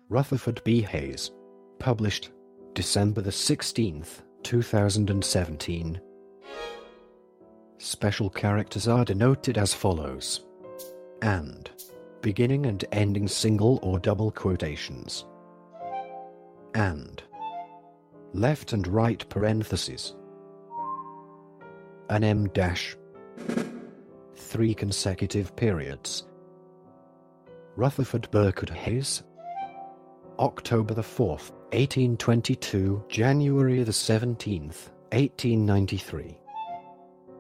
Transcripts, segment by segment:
Rutherford B. Hayes. Published December the 16th, 2017. Special characters are denoted as follows: and, beginning and ending single or double quotations, and, left and right parentheses, an M dash, 3 consecutive periods. Rutherford Burkett Hayes, October the 4th, 1822, January the 17th, 1893.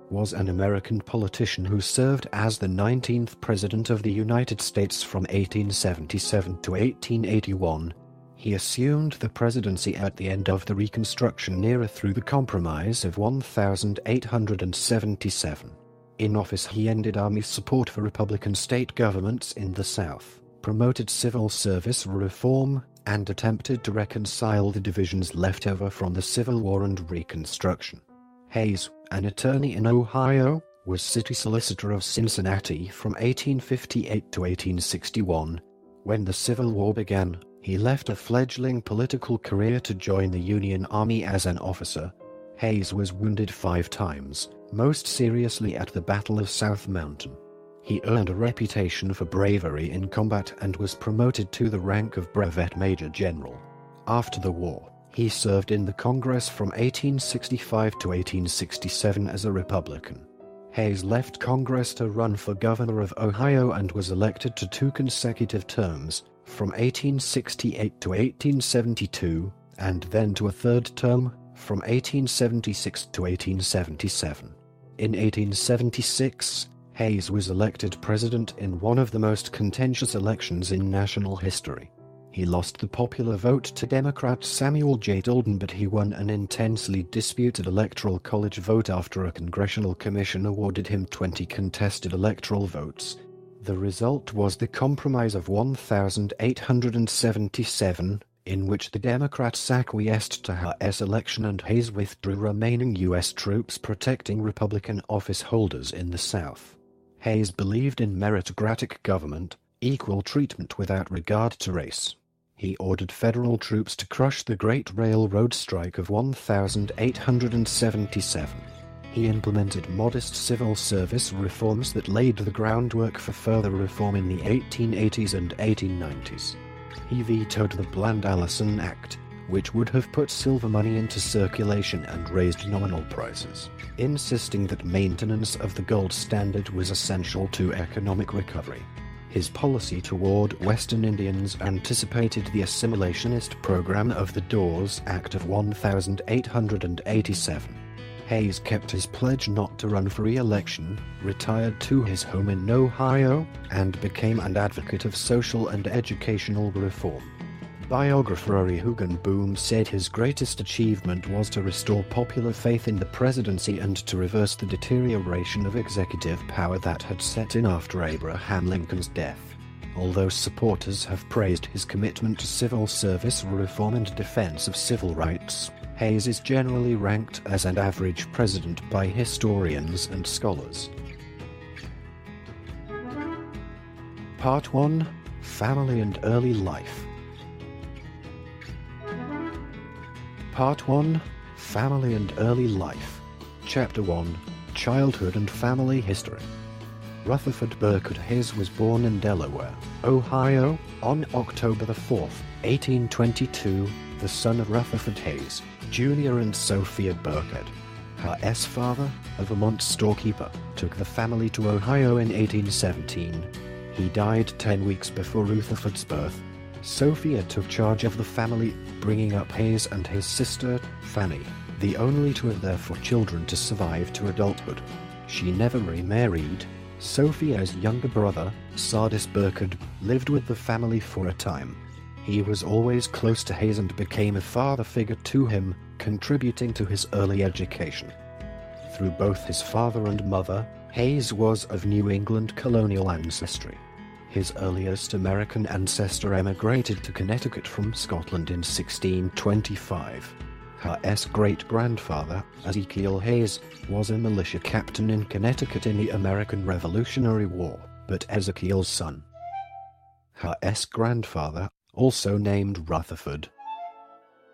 Was an American politician who served as the 19th President of the United States from 1877 to 1881. He assumed the presidency at the end of the Reconstruction era through the Compromise of 1877. In office he ended Army support for Republican state governments in the South, promoted civil service reform, and attempted to reconcile the divisions left over from the Civil War and Reconstruction. Hayes, an attorney in Ohio, was city solicitor of Cincinnati from 1858 to 1861. When the Civil War began, he left a fledgling political career to join the Union Army as an officer. Hayes was wounded 5 times, most seriously at the Battle of South Mountain. He earned a reputation for bravery in combat and was promoted to the rank of brevet major general. After the war, he served in the Congress from 1865 to 1867 as a Republican. Hayes left Congress to run for governor of Ohio and was elected to 2 consecutive terms, from 1868 to 1872, and then to a 3rd term, from 1876 to 1877. In 1876, Hayes was elected president in one of the most contentious elections in national history. He lost the popular vote to Democrat Samuel J. Dolden, but he won an intensely disputed electoral college vote after a congressional commission awarded him 20 contested electoral votes. The result was the Compromise of 1877, in which the Democrats acquiesced to Hayes' election and Hayes withdrew remaining U.S. troops protecting Republican office holders in the South. Hayes believed in meritocratic government, equal treatment without regard to race. He ordered federal troops to crush the Great Railroad Strike of 1877. He implemented modest civil service reforms that laid the groundwork for further reform in the 1880s and 1890s. He vetoed the Bland-Allison Act, which would have put silver money into circulation and raised nominal prices, insisting that maintenance of the gold standard was essential to economic recovery. His policy toward Western Indians anticipated the assimilationist program of the Dawes Act of 1887. Hayes kept his pledge not to run for re-election, retired to his home in Ohio, and became an advocate of social and educational reform. Biographer Ari Hugenboom said his greatest achievement was to restore popular faith in the presidency and to reverse the deterioration of executive power that had set in after Abraham Lincoln's death. Although supporters have praised his commitment to civil service reform and defense of civil rights, Hayes is generally ranked as an average president by historians and scholars. Part 1: Family and Early Life. Part 1: Family and Early Life. Chapter 1: Childhood and Family History. Rutherford Burkett Hayes was born in Delaware, Ohio, on October 4, 1822, the son of Rutherford Hayes, Jr. and Sophia Burkett. Hayes' father, a Vermont storekeeper, took the family to Ohio in 1817. He died 10 weeks before Rutherford's birth. Sophia took charge of the family, bringing up Hayes and his sister, Fanny, the only 2 of their 4 children to survive to adulthood. She never remarried. Sophia's younger brother, Sardis Burkett, lived with the family for a time. He was always close to Hayes and became a father figure to him, contributing to his early education. Through both his father and mother, Hayes was of New England colonial ancestry. His earliest American ancestor emigrated to Connecticut from Scotland in 1625. Hayes' great-grandfather, Ezekiel Hayes, was a militia captain in Connecticut in the American Revolutionary War, but Ezekiel's son, Hayes' grandfather, also named Rutherford,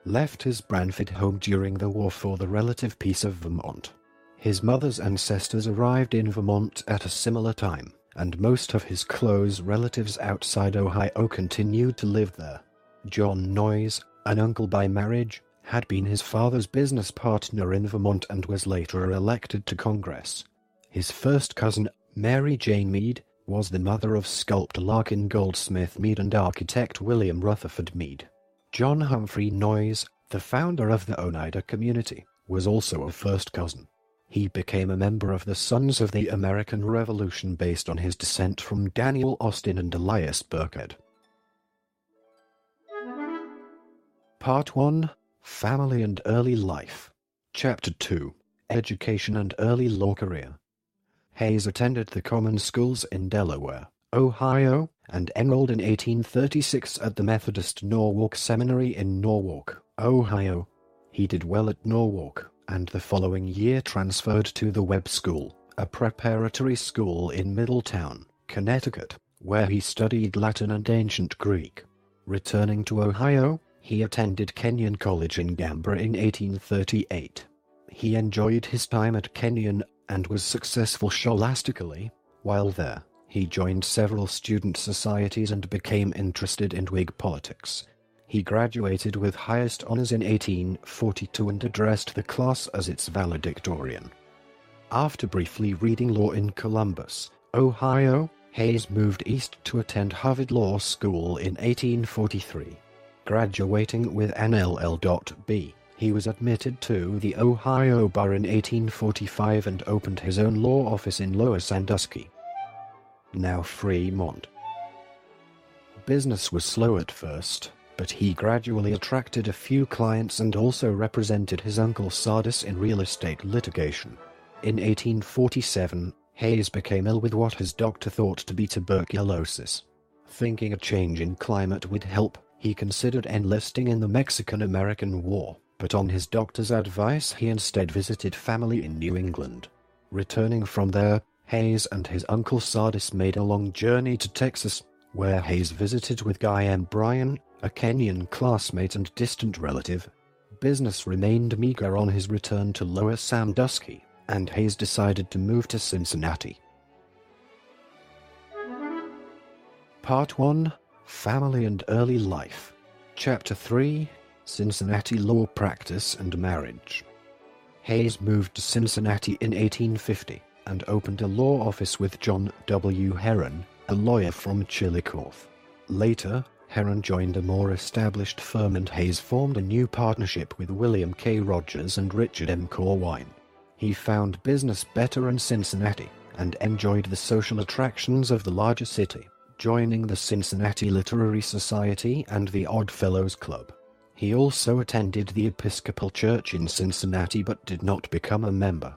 left his Branford home during the war for the relative peace of Vermont. His mother's ancestors arrived in Vermont at a similar time, and most of his close relatives outside Ohio continued to live there. John Noyes, an uncle by marriage, had been his father's business partner in Vermont and was later elected to Congress. His first cousin, Mary Jane Meade, was the mother of sculptor Larkin Goldsmith Meade and architect William Rutherford Meade. John Humphrey Noyes, the founder of the Oneida community, was also a first cousin. He became a member of the Sons of the American Revolution based on his descent from Daniel Austin and Elias Burkhead. Part 1. Family and Early Life. Chapter 2. Education and Early Law Career. Hayes attended the common schools in Delaware, Ohio, and enrolled in 1836 at the Methodist Norwalk Seminary in Norwalk, Ohio. He did well at Norwalk, and the following year transferred to the Webb School, a preparatory school in Middletown, Connecticut, where he studied Latin and Ancient Greek. Returning to Ohio, he attended Kenyon College in Gambra in 1838. He enjoyed his time at Kenyon and was successful scholastically. While there, he joined several student societies and became interested in Whig politics. He graduated with highest honors in 1842 and addressed the class as its valedictorian. After briefly reading law in Columbus, Ohio, Hayes moved east to attend Harvard Law School in 1843. Graduating with an LL.B., he was admitted to the Ohio Bar in 1845 and opened his own law office in Lower Sandusky, now Fremont. Business was slow at first, but he gradually attracted a few clients and also represented his uncle Sardis in real estate litigation. In 1847, Hayes became ill with what his doctor thought to be tuberculosis. Thinking a change in climate would help, he considered enlisting in the Mexican-American War, but on his doctor's advice he instead visited family in New England. Returning from there, Hayes and his uncle Sardis made a long journey to Texas, where Hayes visited with Guy M. Bryan, a Kenyon classmate and distant relative. Business remained meager on his return to Lower Sandusky, and Hayes decided to move to Cincinnati. Part 1. Family and Early Life. Chapter 3. Cincinnati Law Practice and Marriage. Hayes moved to Cincinnati in 1850 and opened a law office with John W. Heron, a lawyer from Chillicothe. Later, Heron joined a more established firm and Hayes formed a new partnership with William K. Rogers and Richard M. Corwine. He found business better in Cincinnati and enjoyed the social attractions of the larger city, joining the Cincinnati Literary Society and the Odd Fellows Club. He also attended the Episcopal Church in Cincinnati but did not become a member.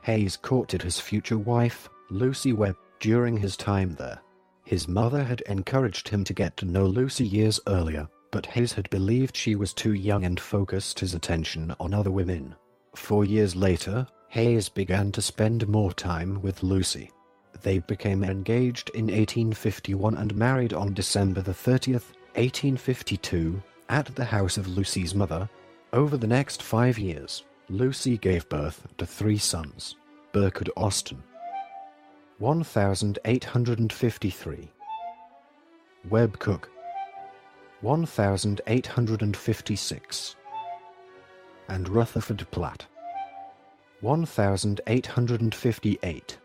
Hayes courted his future wife, Lucy Webb, during his time there. His mother had encouraged him to get to know Lucy years earlier, but Hayes had believed she was too young and focused his attention on other women. 4 years later, Hayes began to spend more time with Lucy. They became engaged in 1851 and married on December 30th, 1852, at the house of Lucy's mother. Over the next 5 years, Lucy gave birth to 3 sons. Burkhead Austin, 1853. Webb Cook, 1856. And Rutherford Platt, 1858.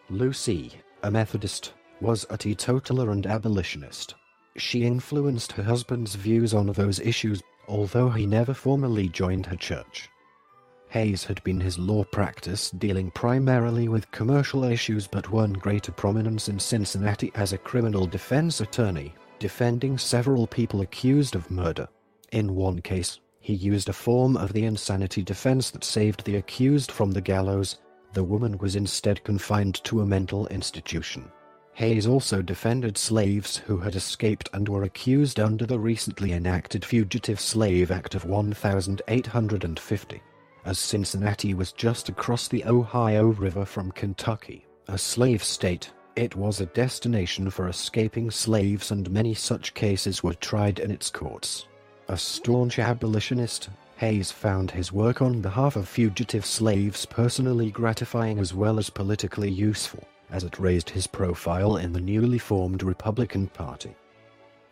Lucy, a Methodist, was a teetotaler and abolitionist. She influenced her husband's views on those issues, although he never formally joined her church. Hayes had been his law practice dealing primarily with commercial issues but won greater prominence in Cincinnati as a criminal defense attorney, defending several people accused of murder. In one case, he used a form of the insanity defense that saved the accused from the gallows. The woman was instead confined to a mental institution. Hayes also defended slaves who had escaped and were accused under the recently enacted Fugitive Slave Act of 1850. As Cincinnati was just across the Ohio River from Kentucky, a slave state, It was a destination for escaping slaves, and many such cases were tried in its courts. A staunch abolitionist, Hayes found his work on behalf of fugitive slaves personally gratifying as well as politically useful, as it raised his profile in the newly formed Republican Party.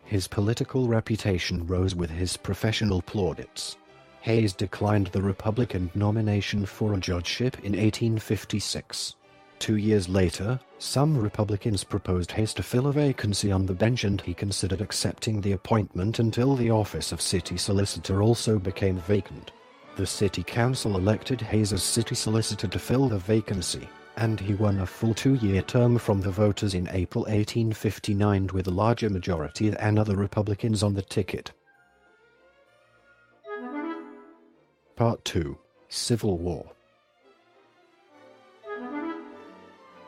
His political reputation rose with his professional plaudits. Hayes declined the Republican nomination for a judgeship in 1856. 2 years later, some Republicans proposed Hayes to fill a vacancy on the bench, and he considered accepting the appointment until the office of city solicitor also became vacant. The city council elected Hayes as city solicitor to fill the vacancy, and he won a full 2-year term from the voters in April 1859 with a larger majority than other Republicans on the ticket. Part 2. Civil War.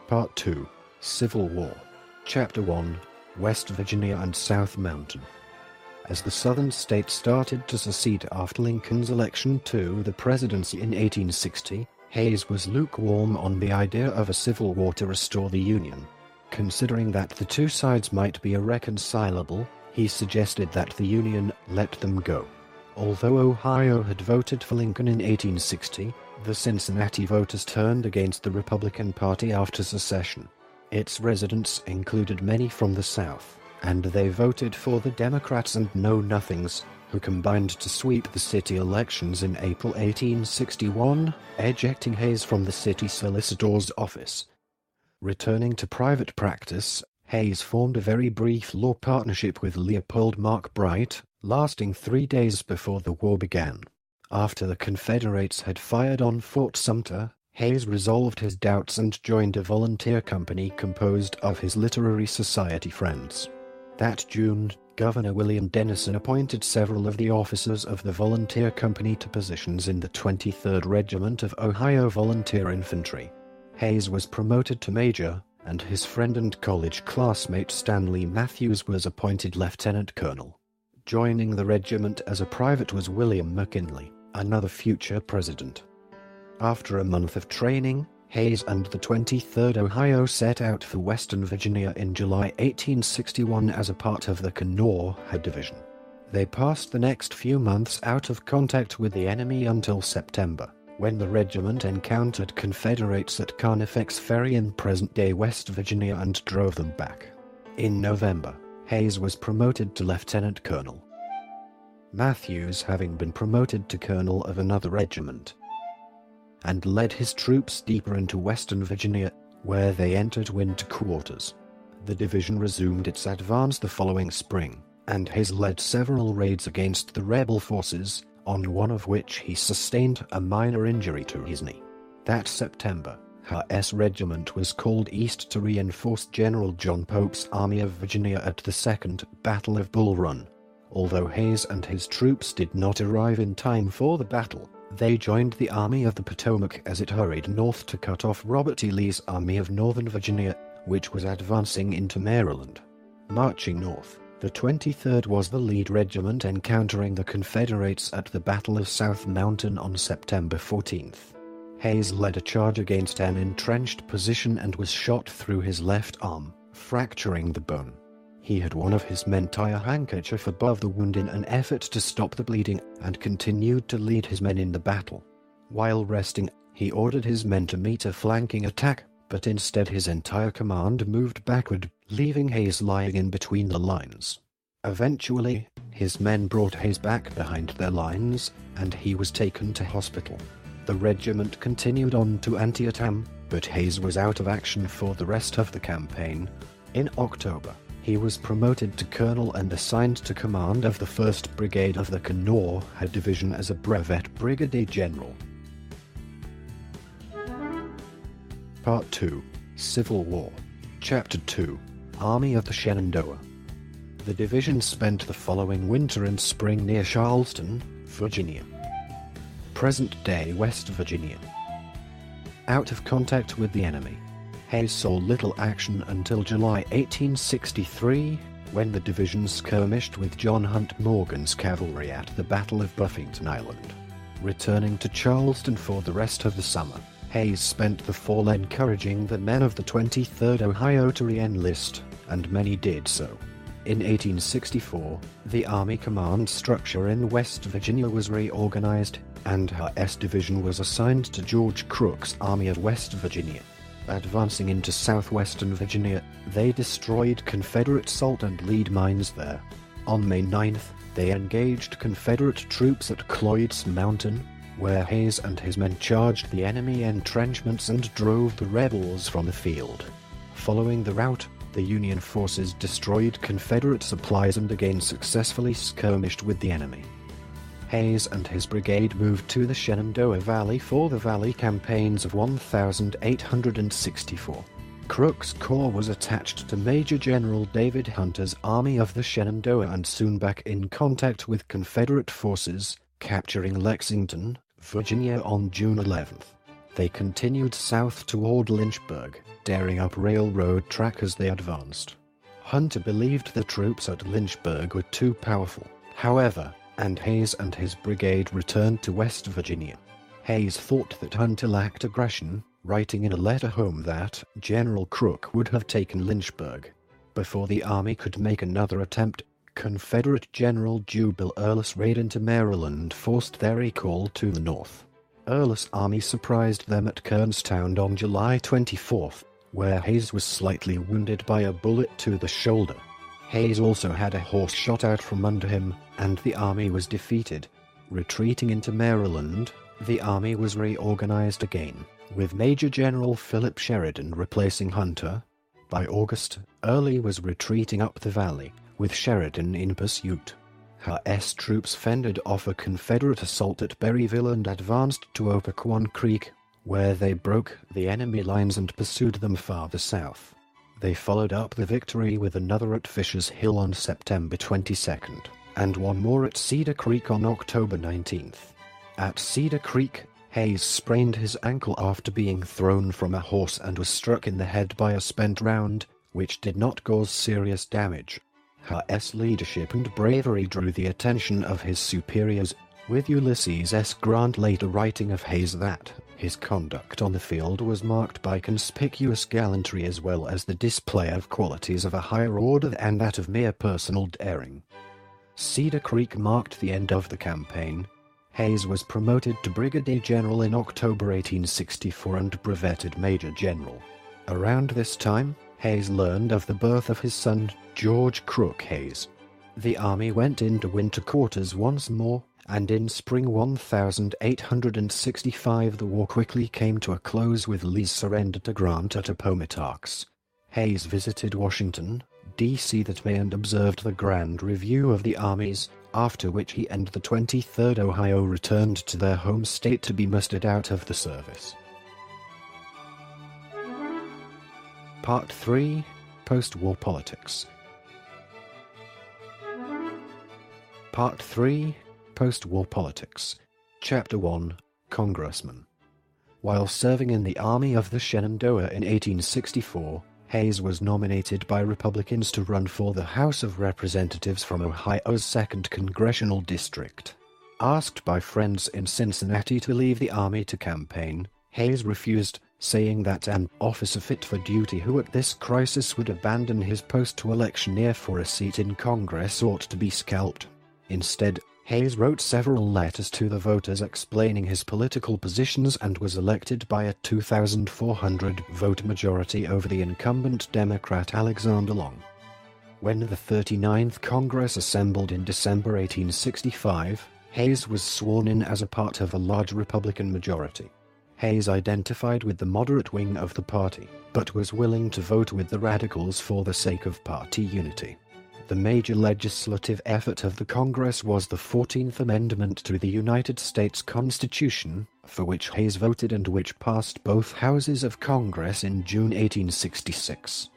Part 2. Civil War. Chapter 1. West Virginia and South Mountain. As the Southern states started to secede after Lincoln's election to the presidency in 1860, Hayes was lukewarm on the idea of a civil war to restore the Union. Considering that the two sides might be irreconcilable, he suggested that the Union let them go. Although Ohio had voted for Lincoln in 1860, the Cincinnati voters turned against the Republican Party after secession. Its residents included many from the South, and they voted for the Democrats and Know-Nothings, who combined to sweep the city elections in April 1861, ejecting Hayes from the city solicitor's office. Returning to private practice, Hayes formed a very brief law partnership with Leopold Mark Bright, lasting 3 days before the war began. After the Confederates had fired on Fort Sumter, Hayes resolved his doubts and joined a volunteer company composed of his literary society friends. That June, Governor William Dennison appointed several of the officers of the volunteer company to positions in the 23rd Regiment of Ohio Volunteer Infantry. Hayes was promoted to major, and his friend and college classmate Stanley Matthews was appointed lieutenant colonel. Joining the regiment as a private was William McKinley, another future president. After a month of training, Hayes and the 23rd Ohio set out for Western Virginia in July 1861 as a part of the Kanawha Division. They passed the next few months out of contact with the enemy until September, when the regiment encountered Confederates at Carnifex Ferry in present-day West Virginia and drove them back. In November, Hayes was promoted to lieutenant colonel, Matthews having been promoted to colonel of another regiment, and led his troops deeper into Western Virginia, where they entered winter quarters. The division resumed its advance the following spring, and Hayes led several raids against the rebel forces, on one of which he sustained a minor injury to his knee. That September, H.S. Regiment was called east to reinforce General John Pope's Army of Virginia at the Second Battle of Bull Run. Although Hayes and his troops did not arrive in time for the battle, they joined the Army of the Potomac as it hurried north to cut off Robert E. Lee's Army of Northern Virginia, which was advancing into Maryland. Marching north, the 23rd was the lead regiment encountering the Confederates at the Battle of South Mountain on September 14th. Hayes led a charge against an entrenched position and was shot through his left arm, fracturing the bone. He had one of his men tie a handkerchief above the wound in an effort to stop the bleeding, and continued to lead his men in the battle. While resting, he ordered his men to meet a flanking attack, but instead his entire command moved backward, leaving Hayes lying in between the lines. Eventually, his men brought Hayes back behind their lines, and he was taken to hospital. The regiment continued on to Antietam, but Hayes was out of action for the rest of the campaign. In October, he was promoted to colonel and assigned to command of the 1st Brigade of the Kanawha Division as a brevet brigadier general. Part 2. Civil War. Chapter 2. Army of the Shenandoah. The division spent the following winter and spring near Charleston, Virginia, present-day West Virginia. Out of contact with the enemy, Hayes saw little action until July 1863, when the division skirmished with John Hunt Morgan's cavalry at the Battle of Buffington Island. Returning to Charleston for the rest of the summer, Hayes spent the fall encouraging the men of the 23rd Ohio to re-enlist, and many did so. In 1864, the Army command structure in West Virginia was reorganized, and her S Division was assigned to George Crook's Army of West Virginia. Advancing into southwestern Virginia, they destroyed Confederate salt and lead mines there. On May 9th, they engaged Confederate troops at Cloyd's Mountain, where Hayes and his men charged the enemy entrenchments and drove the rebels from the field. Following the rout, the Union forces destroyed Confederate supplies and again successfully skirmished with the enemy. Hayes and his brigade moved to the Shenandoah Valley for the Valley campaigns of 1864. Crook's corps was attached to Major General David Hunter's Army of the Shenandoah and soon back in contact with Confederate forces, capturing Lexington, Virginia on June 11th. They continued south toward Lynchburg, tearing up railroad track as they advanced. Hunter believed the troops at Lynchburg were too powerful, however, and Hayes and his brigade returned to West Virginia. Hayes thought that Hunter lacked aggression, writing in a letter home that General Crook would have taken Lynchburg. Before the army could make another attempt, Confederate General Jubal Early's raid into Maryland forced their recall to the north. Early's army surprised them at Kernstown on July 24th, where Hayes was slightly wounded by a bullet to the shoulder. Hayes also had a horse shot out from under him, and the army was defeated. Retreating into Maryland, the army was reorganized again, with Major General Philip Sheridan replacing Hunter. By August, Early was retreating up the valley, with Sheridan in pursuit. Her S troops fended off a Confederate assault at Berryville and advanced to Opequon Creek, where they broke the enemy lines and pursued them farther south. They followed up the victory with another at Fisher's Hill on September 22nd, and one more at Cedar Creek on October 19th. At Cedar Creek, Hayes sprained his ankle after being thrown from a horse and was struck in the head by a spent round, which did not cause serious damage. Her S leadership and bravery drew the attention of his superiors, with Ulysses S. Grant later writing of Hayes that his conduct on the field was marked by conspicuous gallantry as well as the display of qualities of a higher order than that of mere personal daring. Cedar Creek marked the end of the campaign. Hayes was promoted to brigadier general in October 1864 and breveted major general. Around this time, Hayes learned of the birth of his son, George Crook Hayes. The army went into winter quarters once more, and in spring 1865 the war quickly came to a close with Lee's surrender to Grant at Appomattox. Hayes visited Washington, D.C. that May and observed the grand review of the armies, after which he and the 23rd Ohio returned to their home state to be mustered out of the service. Part 3. Post-War Politics. Part 3. Post-War Politics. Chapter 1. Congressman. While serving in the Army of the Shenandoah in 1864, Hayes was nominated by Republicans to run for the House of Representatives from Ohio's 2nd Congressional District. Asked by friends in Cincinnati to leave the Army to campaign, Hayes refused, saying that an officer fit for duty who at this crisis would abandon his post to electioneer for a seat in Congress ought to be scalped. Instead, Hayes wrote several letters to the voters explaining his political positions and was elected by a 2,400-vote majority over the incumbent Democrat Alexander Long. When the 39th Congress assembled in December 1865, Hayes was sworn in as a part of a large Republican majority. Hayes identified with the moderate wing of the party, but was willing to vote with the radicals for the sake of party unity. The major legislative effort of the Congress was the 14th Amendment to the United States Constitution, for which Hayes voted and which passed both houses of Congress in June 1866.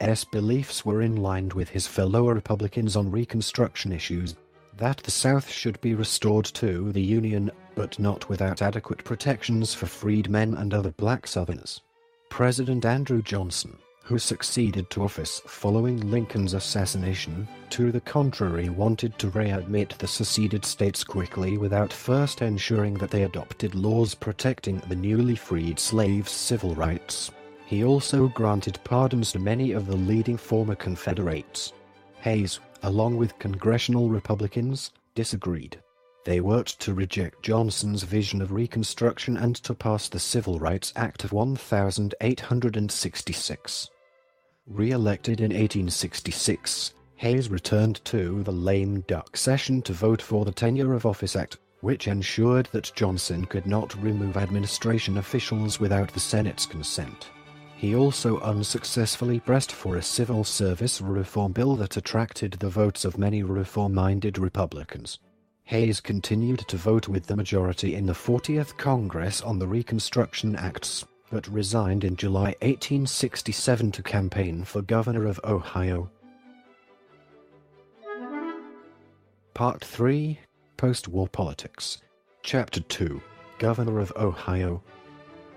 Hayes' beliefs were in line with his fellow Republicans on Reconstruction issues, that the South should be restored to the Union, but not without adequate protections for freedmen and other black Southerners. President Andrew Johnson, who succeeded to office following Lincoln's assassination, to the contrary, wanted to readmit the seceded states quickly without first ensuring that they adopted laws protecting the newly freed slaves' civil rights. He also granted pardons to many of the leading former Confederates. Hayes, along with congressional Republicans, disagreed. They worked to reject Johnson's vision of Reconstruction and to pass the Civil Rights Act of 1866. Re-elected in 1866, Hayes returned to the lame duck session to vote for the Tenure of Office Act, which ensured that Johnson could not remove administration officials without the Senate's consent. He also unsuccessfully pressed for a civil service reform bill that attracted the votes of many reform-minded Republicans. Hayes continued to vote with the majority in the 40th Congress on the Reconstruction Acts, but resigned in July 1867 to campaign for governor of Ohio. Part 3. Post-War Politics. Chapter 2. Governor of Ohio.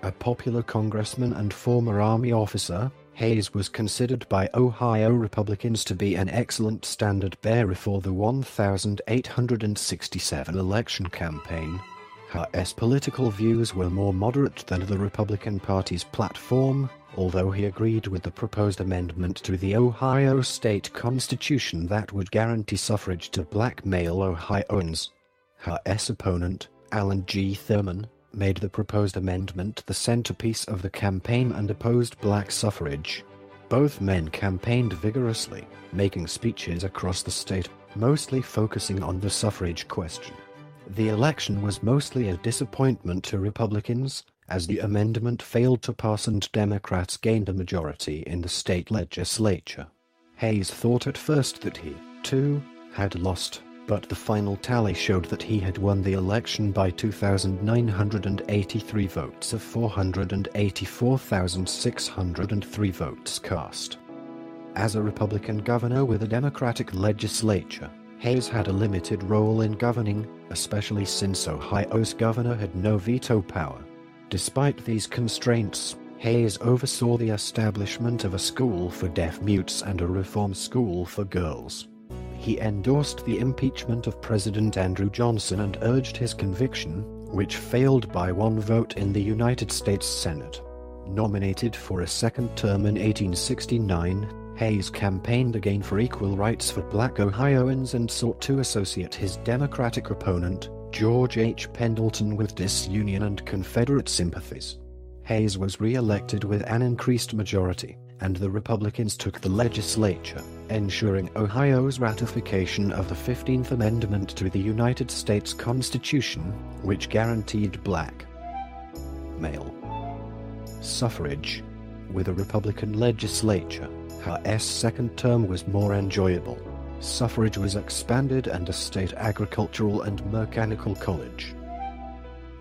A popular congressman and former Army officer, Hayes was considered by Ohio Republicans to be an excellent standard-bearer for the 1867 election campaign. His political views were more moderate than the Republican Party's platform, although he agreed with the proposed amendment to the Ohio state constitution that would guarantee suffrage to black male Ohioans. His opponent, Allen G. Thurman, made the proposed amendment the centerpiece of the campaign and opposed black suffrage. Both men campaigned vigorously, making speeches across the state, mostly focusing on the suffrage question. The election was mostly a disappointment to Republicans, as the amendment failed to pass and Democrats gained a majority in the state legislature. Hayes thought at first that he, too, had lost, but the final tally showed that he had won the election by 2,983 votes of 484,603 votes cast. As a Republican governor with a Democratic legislature, Hayes had a limited role in governing, especially since Ohio's governor had no veto power. Despite these constraints, Hayes oversaw the establishment of a school for deaf mutes and a reform school for girls. He endorsed the impeachment of President Andrew Johnson and urged his conviction, which failed by one vote in the United States Senate. Nominated for a second term in 1869, Hayes campaigned again for equal rights for black Ohioans and sought to associate his Democratic opponent, George H. Pendleton, with disunion and Confederate sympathies. Hayes was re-elected with an increased majority, and the Republicans took the legislature, ensuring Ohio's ratification of the 15th Amendment to the United States Constitution, which guaranteed black male suffrage. With a Republican legislature, his second term was more enjoyable. Suffrage was expanded and a state agricultural and mechanical college,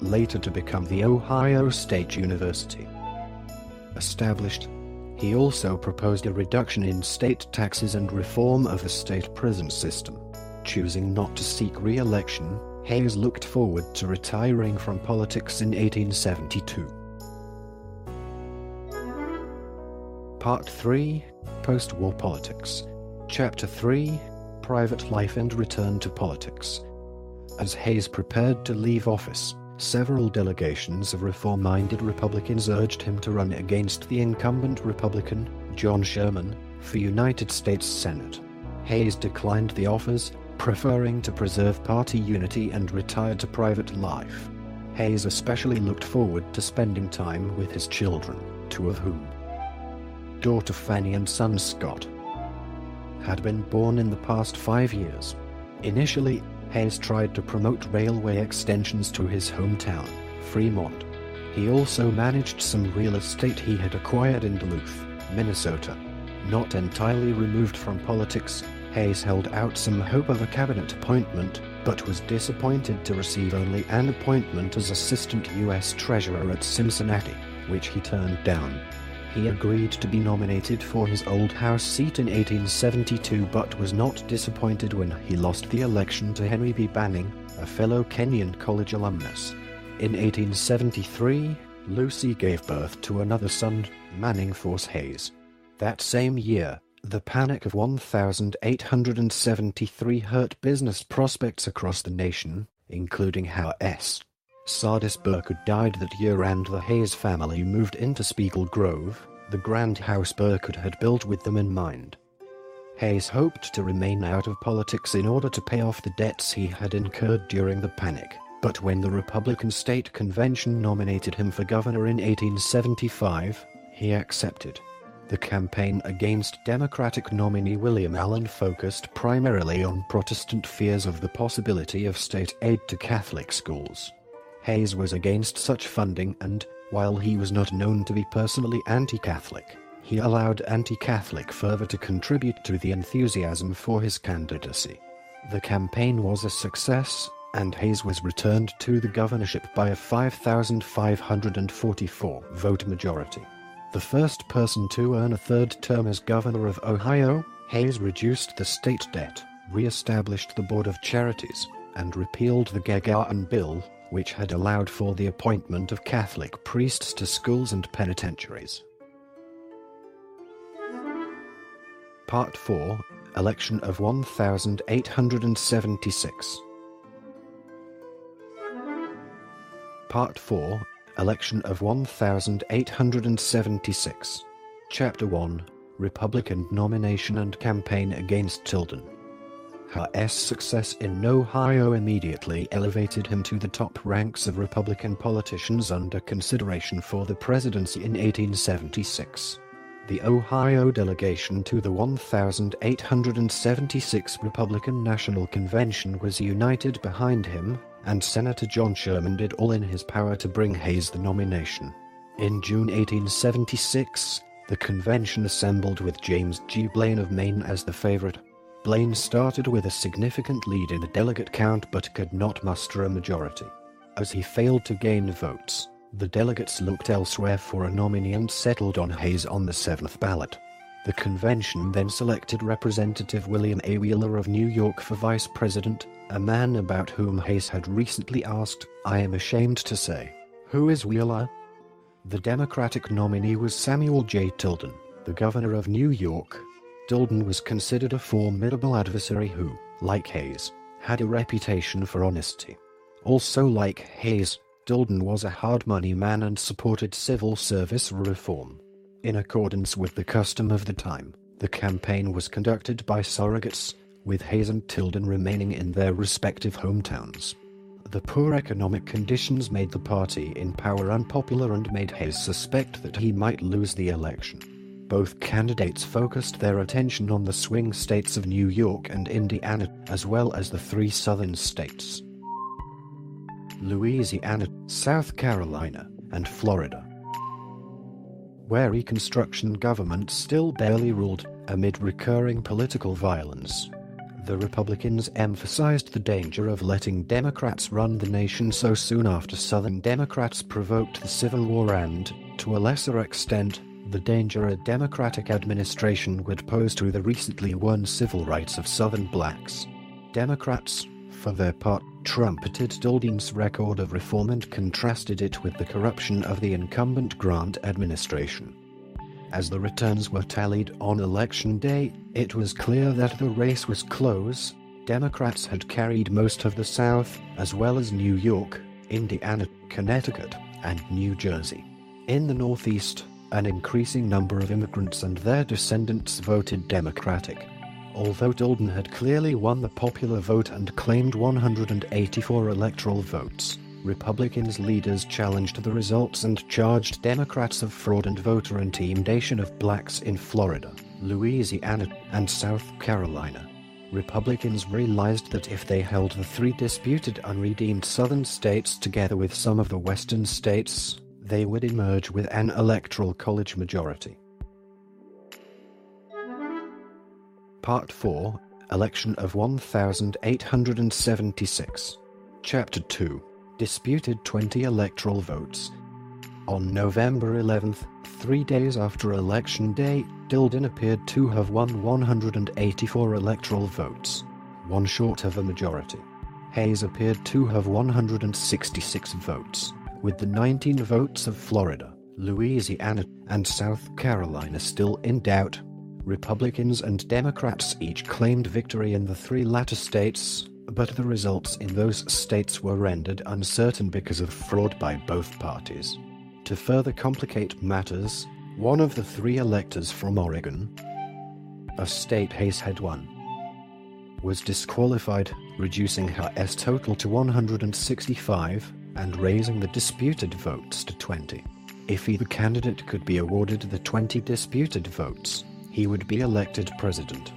later to become the Ohio State University, established. He also proposed a reduction in state taxes and reform of the state prison system. Choosing not to seek re-election, Hayes looked forward to retiring from politics in 1872. Part 3. Post-War Politics. Chapter 3. Private Life and Return to Politics. As Hayes prepared to leave office, several delegations of reform-minded Republicans urged him to run against the incumbent Republican, John Sherman, for United States Senate. Hayes declined the offers, preferring to preserve party unity and retired to private life. Hayes especially looked forward to spending time with his children, two of whom, daughter Fanny and son Scott, had been born in the past 5 years. Initially, Hayes tried to promote railway extensions to his hometown, Fremont. He also managed some real estate he had acquired in Duluth, Minnesota. Not entirely removed from politics, Hayes held out some hope of a cabinet appointment, but was disappointed to receive only an appointment as Assistant U.S. Treasurer at Cincinnati, which he turned down. He agreed to be nominated for his old House seat in 1872 but was not disappointed when he lost the election to Henry B. Banning, a fellow Kenyon College alumnus. In 1873, Lucy gave birth to another son, Manning Force Hayes. That same year, The Panic of 1873 hurt business prospects across the nation, including Howe S. Sardis Burke died that year, and the Hayes family moved into Spiegel Grove, the grand house Burke had built with them in mind. Hayes hoped to remain out of politics in order to pay off the debts he had incurred during the panic, but when the Republican State Convention nominated him for governor in 1875, he accepted. The campaign against Democratic nominee William Allen focused primarily on Protestant fears of the possibility of state aid to Catholic schools. Hayes was against such funding and, while he was not known to be personally anti-Catholic, he allowed anti-Catholic fervor to contribute to the enthusiasm for his candidacy. The campaign was a success, and Hayes was returned to the governorship by a 5,544 vote majority. The first person to earn a third term as governor of Ohio, Hayes reduced the state debt, re-established the Board of Charities, and repealed the Gagarin Bill, which had allowed for the appointment of Catholic priests to schools and penitentiaries. Part 4, Election of 1876. Part 4, Election of 1876. Chapter 1, Republican Nomination and Campaign against Tilden. Howe's success in Ohio immediately elevated him to the top ranks of Republican politicians under consideration for the presidency in 1876. The Ohio delegation to the 1876 Republican National Convention was united behind him, and Senator John Sherman did all in his power to bring Hayes the nomination. In June 1876, the convention assembled with James G. Blaine of Maine as the favorite. Blaine started with a significant lead in the delegate count but could not muster a majority. As he failed to gain votes, the delegates looked elsewhere for a nominee and settled on Hayes on the 7th ballot. The convention then selected Representative William A. Wheeler of New York for vice president, a man about whom Hayes had recently asked, "I am ashamed to say, who is Wheeler?" The Democratic nominee was Samuel J. Tilden, the governor of New York. Tilden was considered a formidable adversary who, like Hayes, had a reputation for honesty. Also like Hayes, Tilden was a hard-money man and supported civil service reform. In accordance with the custom of the time, the campaign was conducted by surrogates, with Hayes and Tilden remaining in their respective hometowns. The poor economic conditions made the party in power unpopular and made Hayes suspect that he might lose the election. Both candidates focused their attention on the swing states of New York and Indiana, as well as the 3 southern states: Louisiana, South Carolina, and Florida, where Reconstruction governments still barely ruled, amid recurring political violence. The Republicans emphasized the danger of letting Democrats run the nation so soon after Southern Democrats provoked the Civil War and, to a lesser extent, the danger a Democratic administration would pose to the recently won civil rights of Southern blacks. Democrats, for their part, trumpeted Tilden's record of reform and contrasted it with the corruption of the incumbent Grant administration. As the returns were tallied on Election Day, it was clear that the race was close. Democrats had carried most of the South, as well as New York, Indiana, Connecticut, and New Jersey. In the Northeast, an increasing number of immigrants and their descendants voted Democratic. Although Tilden had clearly won the popular vote and claimed 184 electoral votes, Republicans' leaders challenged the results and charged Democrats of fraud and voter intimidation of blacks in Florida, Louisiana, and South Carolina. Republicans realized that if they held the 3 disputed unredeemed southern states together with some of the western states, they would emerge with an electoral college majority. Part 4, Election of 1876. Chapter 2, Disputed 20 Electoral Votes. On November 11th, 3 days after Election Day, Tilden appeared to have won 184 electoral votes, 1 short of a majority. Hayes appeared to have 166 votes, with the 19 votes of Florida, Louisiana, and South Carolina still in doubt. Republicans and Democrats each claimed victory in the three latter states, but the results in those states were rendered uncertain because of fraud by both parties. To further complicate matters, one of the three electors from Oregon, a state Hayes had won, was disqualified, reducing her total to 165 and raising the disputed votes to 20. If either candidate could be awarded the 20 disputed votes, he would be elected president.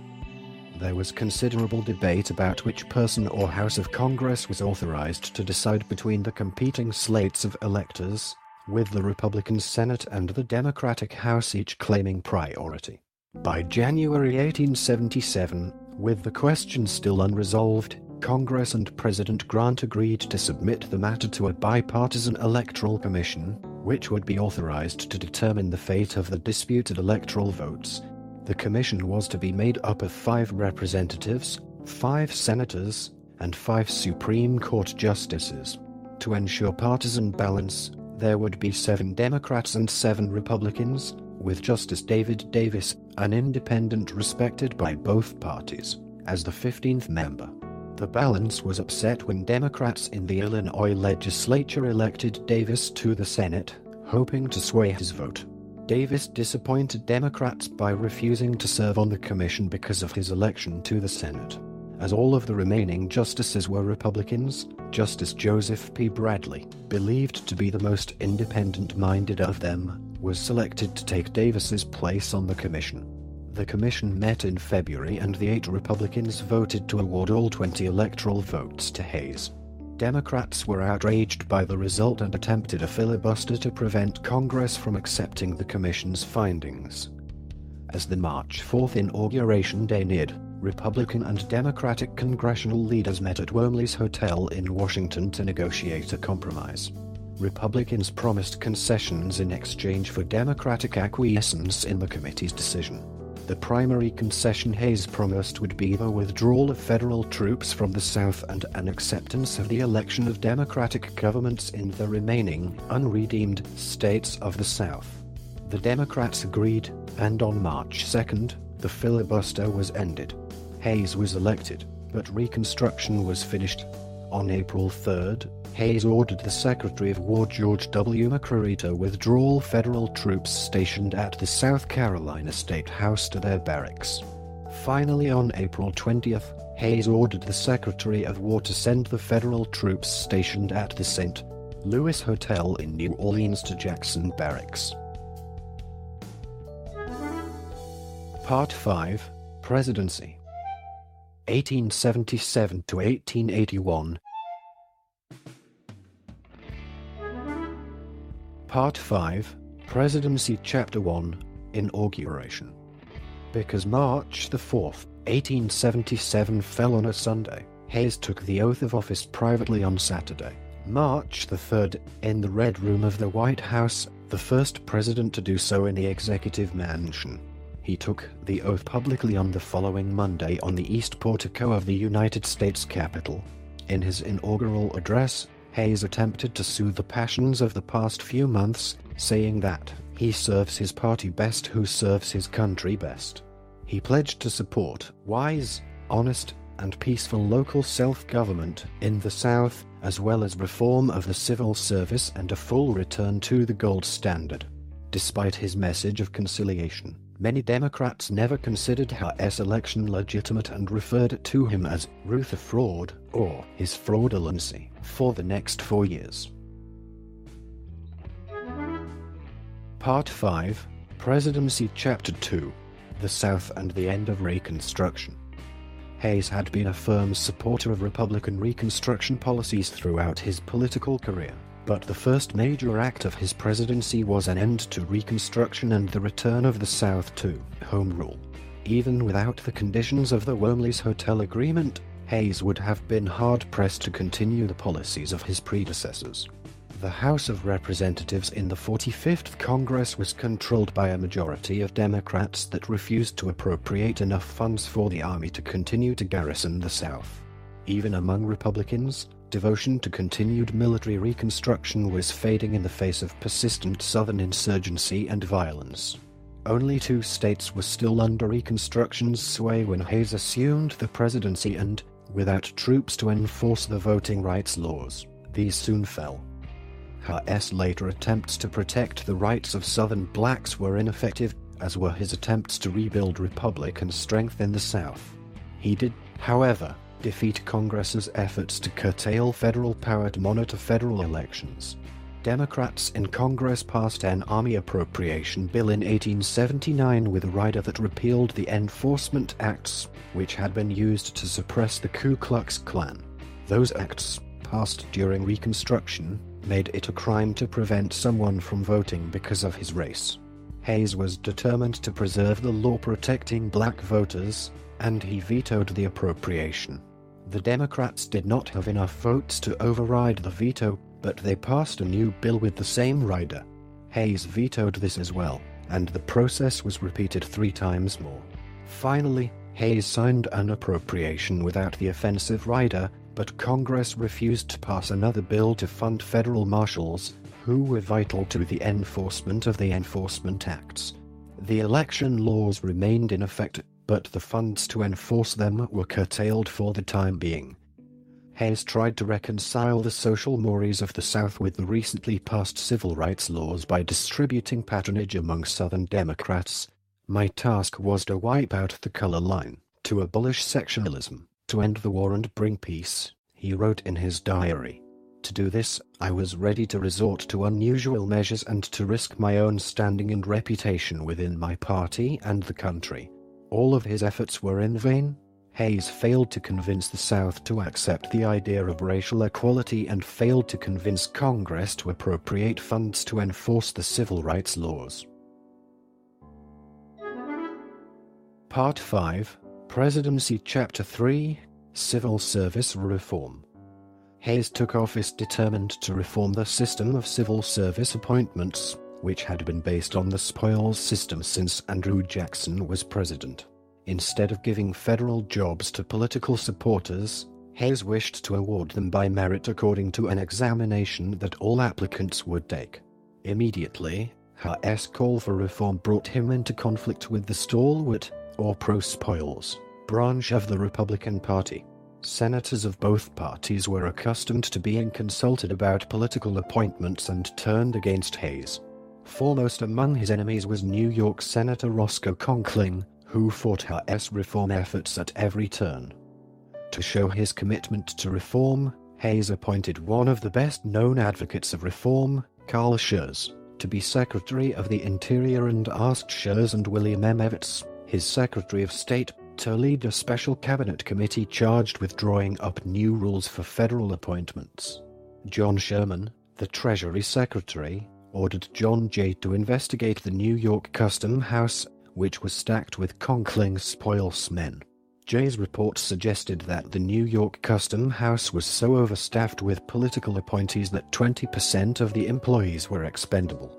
There was considerable debate about which person or House of Congress was authorized to decide between the competing slates of electors, with the Republican Senate and the Democratic House each claiming priority. By January 1877, with the question still unresolved, Congress and President Grant agreed to submit the matter to a bipartisan electoral commission, which would be authorized to determine the fate of the disputed electoral votes. The commission was to be made up of 5 representatives, 5 senators, and 5 Supreme Court justices. To ensure partisan balance, there would be 7 Democrats and 7 Republicans, with Justice David Davis, an independent respected by both parties, as the 15th member. The balance was upset when Democrats in the Illinois legislature elected Davis to the Senate, hoping to sway his vote. Davis disappointed Democrats by refusing to serve on the commission because of his election to the Senate. As all of the remaining justices were Republicans, Justice Joseph P. Bradley, believed to be the most independent-minded of them, was selected to take Davis's place on the commission. The commission met in February and the 8 Republicans voted to award all 20 electoral votes to Hayes. Democrats were outraged by the result and attempted a filibuster to prevent Congress from accepting the commission's findings. As the March 4th inauguration day neared, Republican and Democratic congressional leaders met at Wormley's Hotel in Washington to negotiate a compromise. Republicans promised concessions in exchange for Democratic acquiescence in the committee's decision. The primary concession Hayes promised would be the withdrawal of federal troops from the South and an acceptance of the election of Democratic governments in the remaining, unredeemed states of the South. The Democrats agreed, and on March 2nd, the filibuster was ended. Hayes was elected, but Reconstruction was finished. On April 3rd, Hayes ordered the Secretary of War George W. McCreary to withdraw all federal troops stationed at the South Carolina State House to their barracks. Finally, on April 20th, Hayes ordered the Secretary of War to send the federal troops stationed at the St. Louis Hotel in New Orleans to Jackson Barracks. Part 5, Presidency 1877 to 1881. Part 5, Presidency Chapter 1, Inauguration. Because March the 4th, 1877 fell on a Sunday, Hayes took the oath of office privately on Saturday, March the 3rd, in the Red Room of the White House, the first president to do so in the Executive Mansion. He took the oath publicly on the following Monday on the East Portico of the United States Capitol. In his inaugural address, Hayes attempted to soothe the passions of the past few months, saying that he serves his party best who serves his country best. He pledged to support wise, honest, and peaceful local self-government in the South, as well as reform of the civil service and a full return to the gold standard. Despite his message of conciliation, many Democrats never considered Hayes' election legitimate and referred to him as Ruther Fraud, or his fraudulency, for the next 4 years. Part 5, Presidency Chapter 2, The South and the End of Reconstruction. Hayes had been a firm supporter of Republican Reconstruction policies throughout his political career, but the first major act of his presidency was an end to Reconstruction and the return of the South to Home Rule. Even without the conditions of the Wormley's Hotel Agreement, Hayes would have been hard-pressed to continue the policies of his predecessors. The House of Representatives in the 45th Congress was controlled by a majority of Democrats that refused to appropriate enough funds for the Army to continue to garrison the South. Even among Republicans, devotion to continued military reconstruction was fading in the face of persistent Southern insurgency and violence. Only 2 states were still under Reconstruction's sway when Hayes assumed the presidency and, without troops to enforce the voting rights laws, these soon fell. Hayes' later attempts to protect the rights of Southern blacks were ineffective, as were his attempts to rebuild Republican strength in the South. He did, however, defeat Congress's efforts to curtail federal power to monitor federal elections. Democrats in Congress passed an Army Appropriation Bill in 1879 with a rider that repealed the Enforcement Acts, which had been used to suppress the Ku Klux Klan. Those acts, passed during Reconstruction, made it a crime to prevent someone from voting because of his race. Hayes was determined to preserve the law protecting black voters, and he vetoed the appropriation. The Democrats did not have enough votes to override the veto, but they passed a new bill with the same rider. Hayes vetoed this as well, and the process was repeated 3 times more. Finally, Hayes signed an appropriation without the offensive rider, but Congress refused to pass another bill to fund federal marshals, who were vital to the enforcement of the Enforcement Acts. The election laws remained in effect, but the funds to enforce them were curtailed for the time being. Hayes tried to reconcile the social mores of the South with the recently passed civil rights laws by distributing patronage among Southern Democrats. "My task was to wipe out the color line, to abolish sectionalism, to end the war and bring peace," he wrote in his diary. "To do this, I was ready to resort to unusual measures and to risk my own standing and reputation within my party and the country." All of his efforts were in vain. Hayes failed to convince the South to accept the idea of racial equality and failed to convince Congress to appropriate funds to enforce the civil rights laws. Part 5, Presidency Chapter 3, Civil Service Reform. Hayes took office determined to reform the system of civil service appointments, which had been based on the spoils system since Andrew Jackson was president. Instead of giving federal jobs to political supporters, Hayes wished to award them by merit according to an examination that all applicants would take. Immediately, Hayes' call for reform brought him into conflict with the stalwart, or pro-spoils, branch of the Republican Party. Senators of both parties were accustomed to being consulted about political appointments and turned against Hayes. Foremost among his enemies was New York Senator Roscoe Conkling, who fought Hayes' reform efforts at every turn. To show his commitment to reform, Hayes appointed one of the best-known advocates of reform, Carl Schurz, to be Secretary of the Interior and asked Schurz and William M. Evarts, his Secretary of State, to lead a special cabinet committee charged with drawing up new rules for federal appointments. John Sherman, the Treasury Secretary, ordered John Jay to investigate the New York Custom House, which was stacked with Conkling's spoils men. Jay's report suggested that the New York Custom House was so overstaffed with political appointees that 20% of the employees were expendable.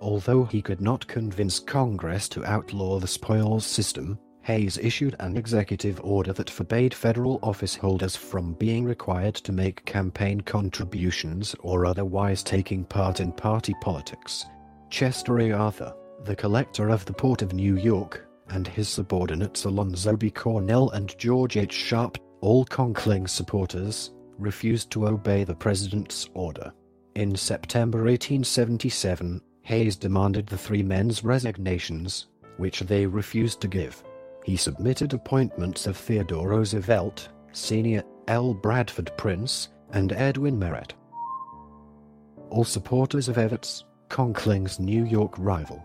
Although he could not convince Congress to outlaw the spoils system, Hayes issued an executive order that forbade federal office holders from being required to make campaign contributions or otherwise taking part in party politics. Chester A. Arthur, the collector of the Port of New York, and his subordinates Alonzo B. Cornell and George H. Sharp, all Conkling supporters, refused to obey the president's order. In September 1877, Hayes demanded the 3 men's resignations, which they refused to give. He submitted appointments of Theodore Roosevelt, Sr., L. Bradford Prince, and Edwin Merritt, all supporters of Evarts, Conkling's New York rival,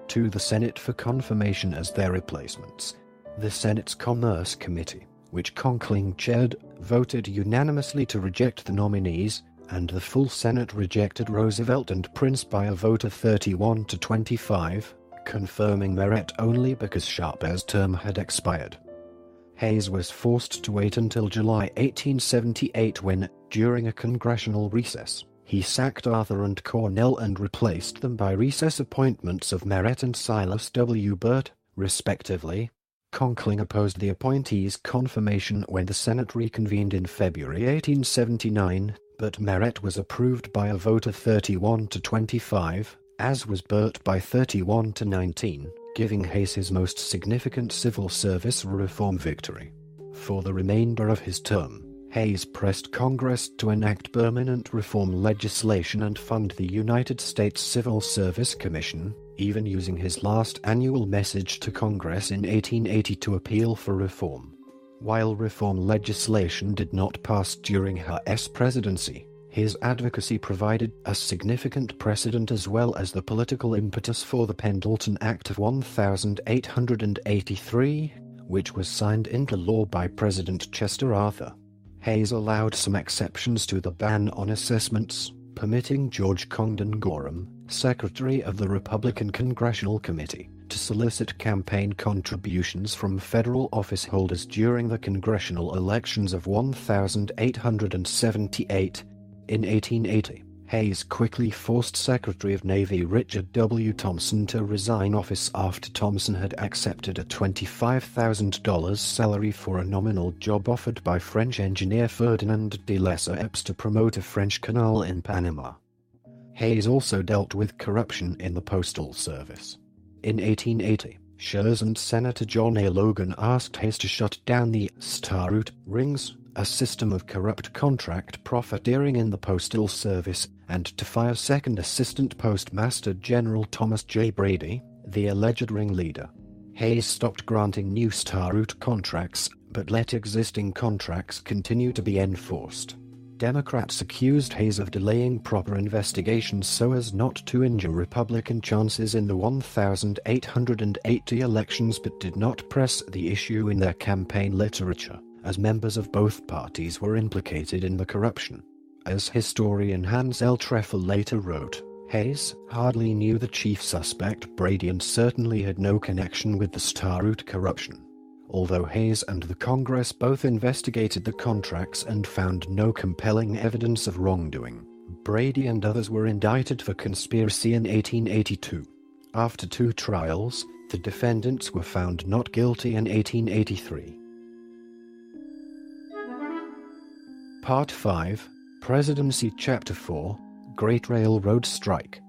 to the Senate for confirmation as their replacements. The Senate's Commerce Committee, which Conkling chaired, voted unanimously to reject the nominees, and the full Senate rejected Roosevelt and Prince by a vote of 31 to 25, confirming Merritt only because Sharp's term had expired. Hayes was forced to wait until July 1878 when, during a congressional recess, he sacked Arthur and Cornell and replaced them by recess appointments of Merritt and Silas W. Burt, respectively. Conkling opposed the appointees' confirmation when the Senate reconvened in February 1879, but Merritt was approved by a vote of 31 to 25, as was Burt by 31-19, giving Hayes his most significant civil service reform victory. For the remainder of his term, Hayes pressed Congress to enact permanent reform legislation and fund the United States Civil Service Commission, even using his last annual message to Congress in 1880 to appeal for reform. While reform legislation did not pass during Hayes' presidency, his advocacy provided a significant precedent as well as the political impetus for the Pendleton Act of 1883, which was signed into law by President Chester Arthur. Hayes allowed some exceptions to the ban on assessments, permitting George Congdon Gorham, Secretary of the Republican Congressional Committee, to solicit campaign contributions from federal office holders during the congressional elections of 1878. In 1880, Hayes quickly forced Secretary of Navy Richard W. Thompson to resign office after Thompson had accepted a $25,000 salary for a nominal job offered by French engineer Ferdinand de Lesseps to promote a French canal in Panama. Hayes also dealt with corruption in the Postal Service. In 1880, Schurz and Senator John A. Logan asked Hayes to shut down the star route rings, a system of corrupt contract profiteering in the Postal Service, and to fire Second Assistant Postmaster General Thomas J. Brady, the alleged ringleader. Hayes stopped granting new star route contracts, but let existing contracts continue to be enforced. Democrats accused Hayes of delaying proper investigations so as not to injure Republican chances in the 1880 elections, but did not press the issue in their campaign literature, as members of both parties were implicated in the corruption. As historian Hans L. Treffel later wrote, Hayes hardly knew the chief suspect Brady and certainly had no connection with the star route corruption. Although Hayes and the Congress both investigated the contracts and found no compelling evidence of wrongdoing, Brady and others were indicted for conspiracy in 1882. After 2 trials, the defendants were found not guilty in 1883. Part 5, Presidency Chapter 4, Great Railroad Strike.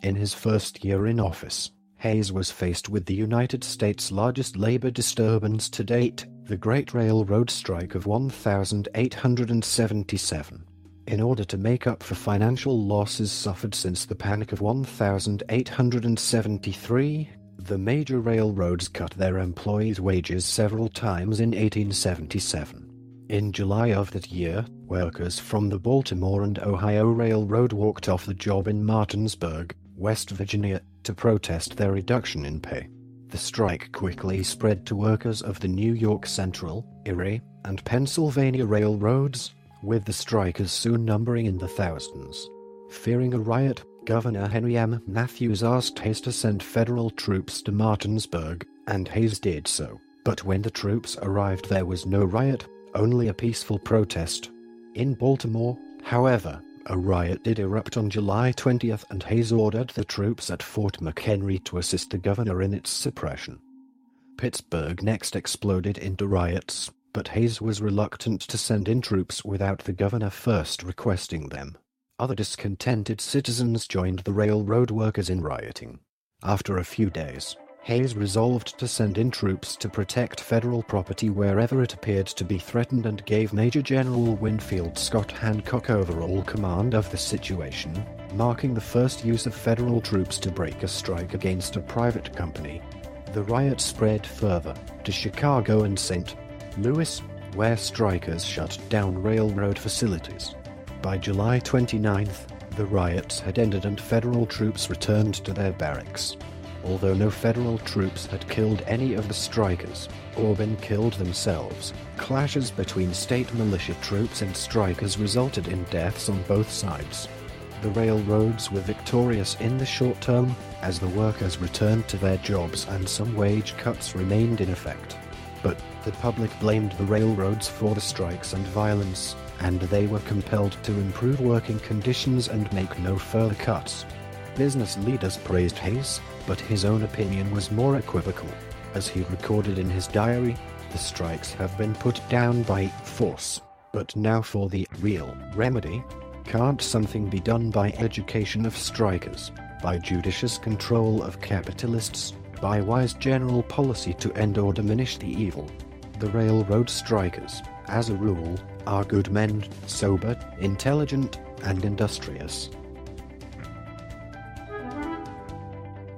In his first year in office, Hayes was faced with the United States' largest labor disturbance to date, the Great Railroad Strike of 1877. In order to make up for financial losses suffered since the Panic of 1873, the major railroads cut their employees' wages several times in 1877. In July of that year, workers from the Baltimore and Ohio Railroad walked off the job in Martinsburg, West Virginia, to protest their reduction in pay. The strike quickly spread to workers of the New York Central, Erie, and Pennsylvania railroads, with the strikers soon numbering in the thousands. Fearing a riot, Governor Henry M. Matthews asked Hayes to send federal troops to Martinsburg, and Hayes did so. But when the troops arrived, there was no riot, only a peaceful protest. In Baltimore, however, a riot did erupt on July 20th, and Hayes ordered the troops at Fort McHenry to assist the governor in its suppression. Pittsburgh next exploded into riots, but Hayes was reluctant to send in troops without the governor first requesting them. Other discontented citizens joined the railroad workers in rioting. After a few days, Hayes resolved to send in troops to protect federal property wherever it appeared to be threatened and gave Major General Winfield Scott Hancock overall command of the situation, marking the first use of federal troops to break a strike against a private company. The riot spread further to Chicago and St. Louis, where strikers shut down railroad facilities. By July 29th, the riots had ended and federal troops returned to their barracks. Although no federal troops had killed any of the strikers, or been killed themselves, clashes between state militia troops and strikers resulted in deaths on both sides. The railroads were victorious in the short term, as the workers returned to their jobs and some wage cuts remained in effect. But the public blamed the railroads for the strikes and violence, and they were compelled to improve working conditions and make no further cuts. Business leaders praised Hayes, but his own opinion was more equivocal. As he recorded in his diary, "The strikes have been put down by force, but now for the real remedy. Can't something be done by education of strikers? by judicious control of capitalists, by wise general policy to end or diminish the evil. The railroad strikers, as a rule, are good men, sober, intelligent, and industrious.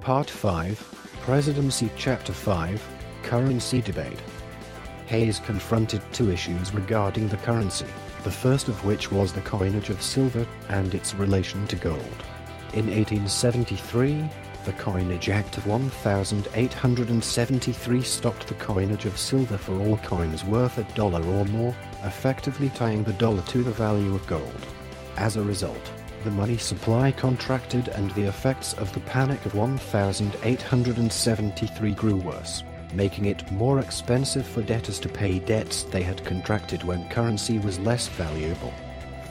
Part 5, Presidency Chapter 5, Currency Debate. Hayes confronted two issues regarding the currency, the first of which was the coinage of silver and its relation to gold. In 1873, the Coinage Act of 1873 stopped the coinage of silver for all coins worth $1 or more, effectively tying the dollar to the value of gold. As a result, the money supply contracted and the effects of the Panic of 1873 grew worse, making it more expensive for debtors to pay debts they had contracted when currency was less valuable.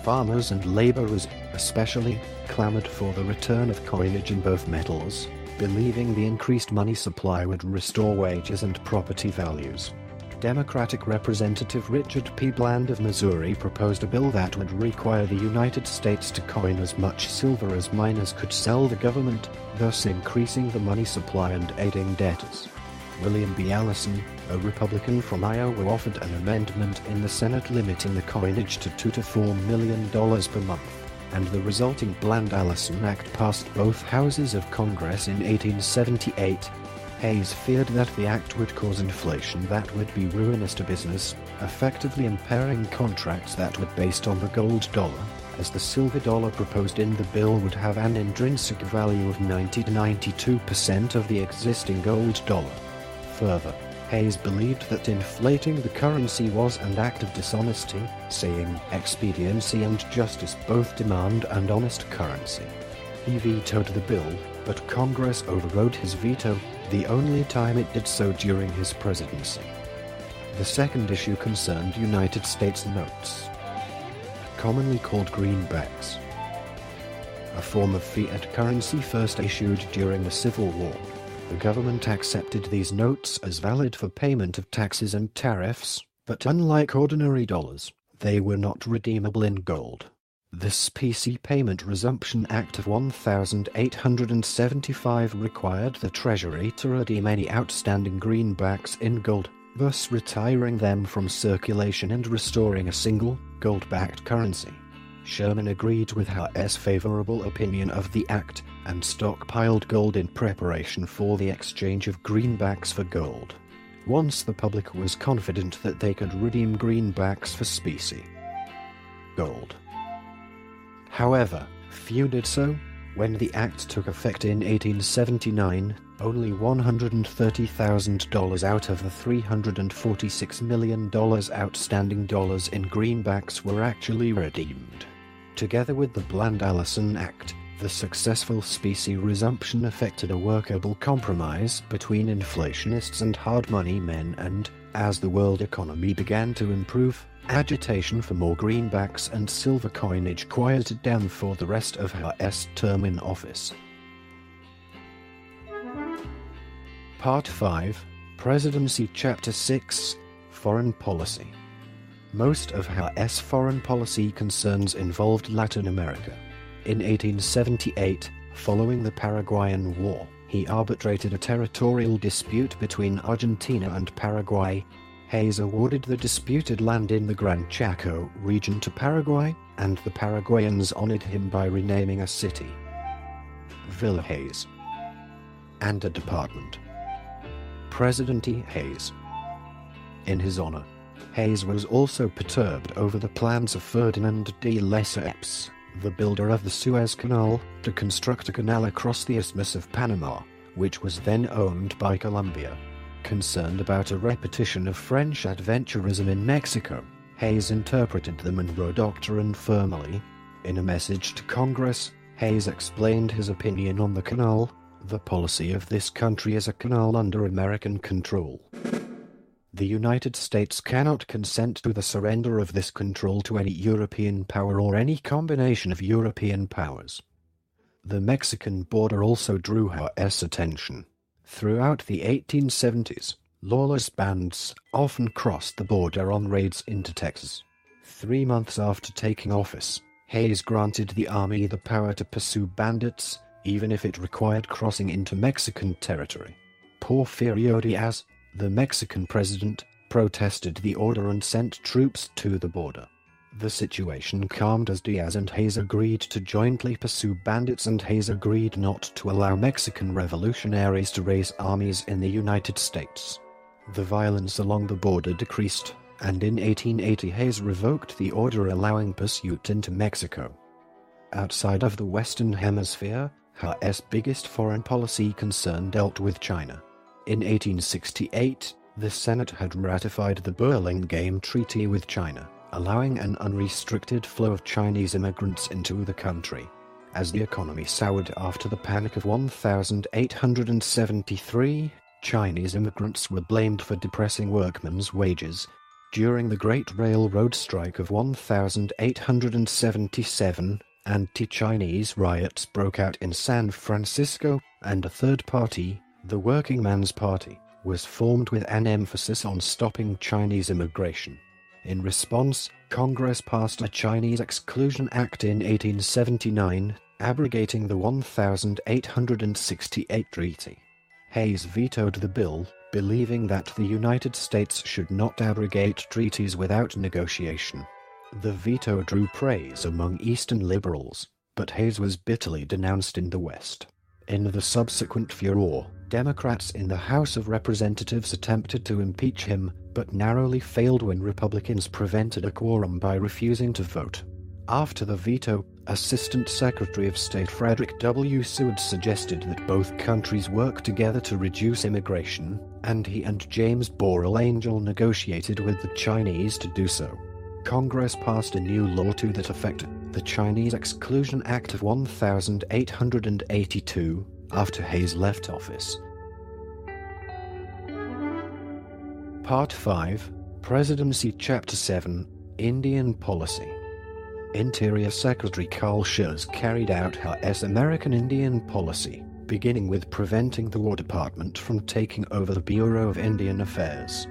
Farmers and laborers, especially, clamored for the return of coinage in both metals, believing the increased money supply would restore wages and property values. Democratic Representative Richard P. Bland of Missouri proposed a bill that would require the United States to coin as much silver as miners could sell the government, thus increasing the money supply and aiding debtors. William B. Allison, a Republican from Iowa, offered an amendment in the Senate limiting the coinage to $2 to $4 million per month, and the resulting Bland-Allison Act passed both houses of Congress in 1878. Hayes feared that the act would cause inflation that would be ruinous to business, effectively impairing contracts that were based on the gold dollar, as the silver dollar proposed in the bill would have an intrinsic value of 90 to 92% of the existing gold dollar. Further, Hayes believed that inflating the currency was an act of dishonesty, saying expediency and justice both demand an honest currency. He vetoed the bill, but Congress overrode his veto, the only time it did so during his presidency. The second issue concerned United States notes, commonly called greenbacks, a form of fiat currency first issued during the Civil War. The government accepted these notes as valid for payment of taxes and tariffs, but unlike ordinary dollars, they were not redeemable in gold. The Specie Payment Resumption Act of 1875 required the Treasury to redeem any outstanding greenbacks in gold, thus retiring them from circulation and restoring a single, gold-backed currency. Sherman agreed with Hayes' favorable opinion of the act, and stockpiled gold in preparation for the exchange of greenbacks for gold. Once the public was confident that they could redeem greenbacks for specie gold. However, few did so. When the act took effect in 1879, only $130,000 out of the $346 million outstanding dollars in greenbacks were actually redeemed. Together with the Bland-Allison Act, the successful specie resumption effected a workable compromise between inflationists and hard money men, and, as the world economy began to improve, agitation for more greenbacks and silver coinage quieted down for the rest of Hayes' term in office. Part 5, Presidency Chapter 6, Foreign Policy. Most of Hayes' foreign policy concerns involved Latin America. In 1878, following the Paraguayan War, he arbitrated a territorial dispute between Argentina and Paraguay. Hayes awarded the disputed land in the Gran Chaco region to Paraguay, and the Paraguayans honored him by renaming a city Villa Hayes and a department President E. Hayes in his honor. Hayes was also perturbed over the plans of Ferdinand de Lesseps, the builder of the Suez Canal, to construct a canal across the Isthmus of Panama, which was then owned by Colombia. Concerned about a repetition of French adventurism in Mexico, Hayes interpreted the Monroe Doctrine firmly. In a message to Congress, Hayes explained his opinion on the canal. The policy of this country is a canal under American control. The United States cannot consent to the surrender of this control to any European power or any combination of European powers. The Mexican border also drew Hayes' attention. Throughout the 1870s, lawless bands often crossed the border on raids into Texas. 3 months after taking office, Hayes granted the Army the power to pursue bandits, even if it required crossing into Mexican territory. Porfirio Diaz, the Mexican president, protested the order and sent troops to the border. The situation calmed as Diaz and Hayes agreed to jointly pursue bandits, and Hayes agreed not to allow Mexican revolutionaries to raise armies in the United States. The violence along the border decreased, and in 1880 Hayes revoked the order allowing pursuit into Mexico. Outside of the Western Hemisphere, Hayes' biggest foreign policy concern dealt with China. In 1868, the Senate had ratified the Burlingame Treaty with China, allowing an unrestricted flow of Chinese immigrants into the country. As the economy soured after the Panic of 1873, Chinese immigrants were blamed for depressing workmen's wages. During the Great Railroad Strike of 1877, anti-Chinese riots broke out in San Francisco, and a third party, the Working Man's Party, was formed with an emphasis on stopping Chinese immigration. In response, Congress passed a Chinese Exclusion Act in 1879, abrogating the 1868 treaty. Hayes vetoed the bill, believing that the United States should not abrogate treaties without negotiation. The veto drew praise among Eastern liberals, but Hayes was bitterly denounced in the West. In the subsequent furor, Democrats in the House of Representatives attempted to impeach him, but narrowly failed when Republicans prevented a quorum by refusing to vote. After the veto, Assistant Secretary of State Frederick W. Seward suggested that both countries work together to reduce immigration, and he and James Borrell Angell negotiated with the Chinese to do so. Congress passed a new law to that effect, the Chinese Exclusion Act of 1882, after Hayes left office. Part 5, Presidency Chapter 7, Indian Policy. Interior Secretary Carl Schurz carried out Hayes' American Indian policy, beginning with preventing the War Department from taking over the Bureau of Indian Affairs.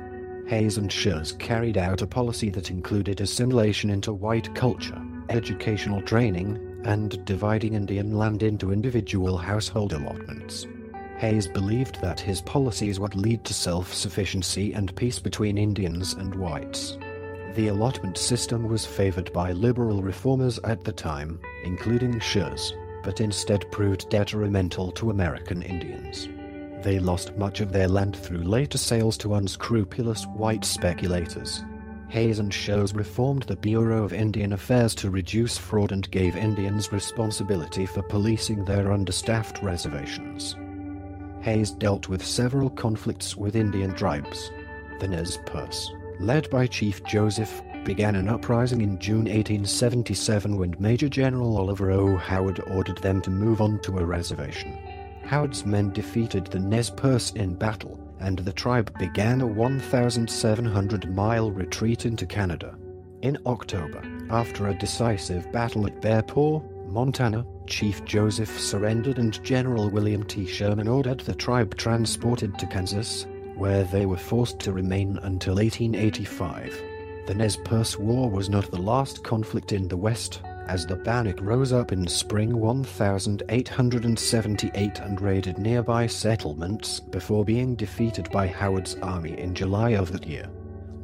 Hayes and Schurz carried out a policy that included assimilation into white culture, educational training, and dividing Indian land into individual household allotments. Hayes believed that his policies would lead to self-sufficiency and peace between Indians and whites. The allotment system was favored by liberal reformers at the time, including Schurz, but instead proved detrimental to American Indians. They lost much of their land through later sales to unscrupulous white speculators. Hayes and Schurz reformed the Bureau of Indian Affairs to reduce fraud and gave Indians responsibility for policing their understaffed reservations. Hayes dealt with several conflicts with Indian tribes. The Nez Perce, led by Chief Joseph, began an uprising in June 1877 when Major General Oliver O. Howard ordered them to move on to a reservation. Howard's men defeated the Nez Perce in battle, and the tribe began a 1,700-mile retreat into Canada. In October, after a decisive battle at Bear Paw, Montana, Chief Joseph surrendered and General William T. Sherman ordered the tribe transported to Kansas, where they were forced to remain until 1885. The Nez Perce War was not the last conflict in the West, as the Bannock rose up in spring 1878 and raided nearby settlements before being defeated by Howard's army in July of that year.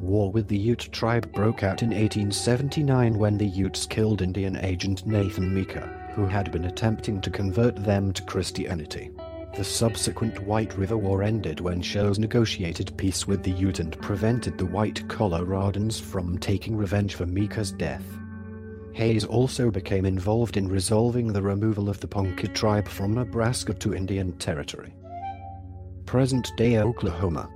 War with the Ute tribe broke out in 1879 when the Utes killed Indian agent Nathan Meeker, who had been attempting to convert them to Christianity. The subsequent White River War ended when Schurz negotiated peace with the Ute and prevented the White Coloradans from taking revenge for Meeker's death. Hayes also became involved in resolving the removal of the Ponca tribe from Nebraska to Indian Territory, present-day Oklahoma.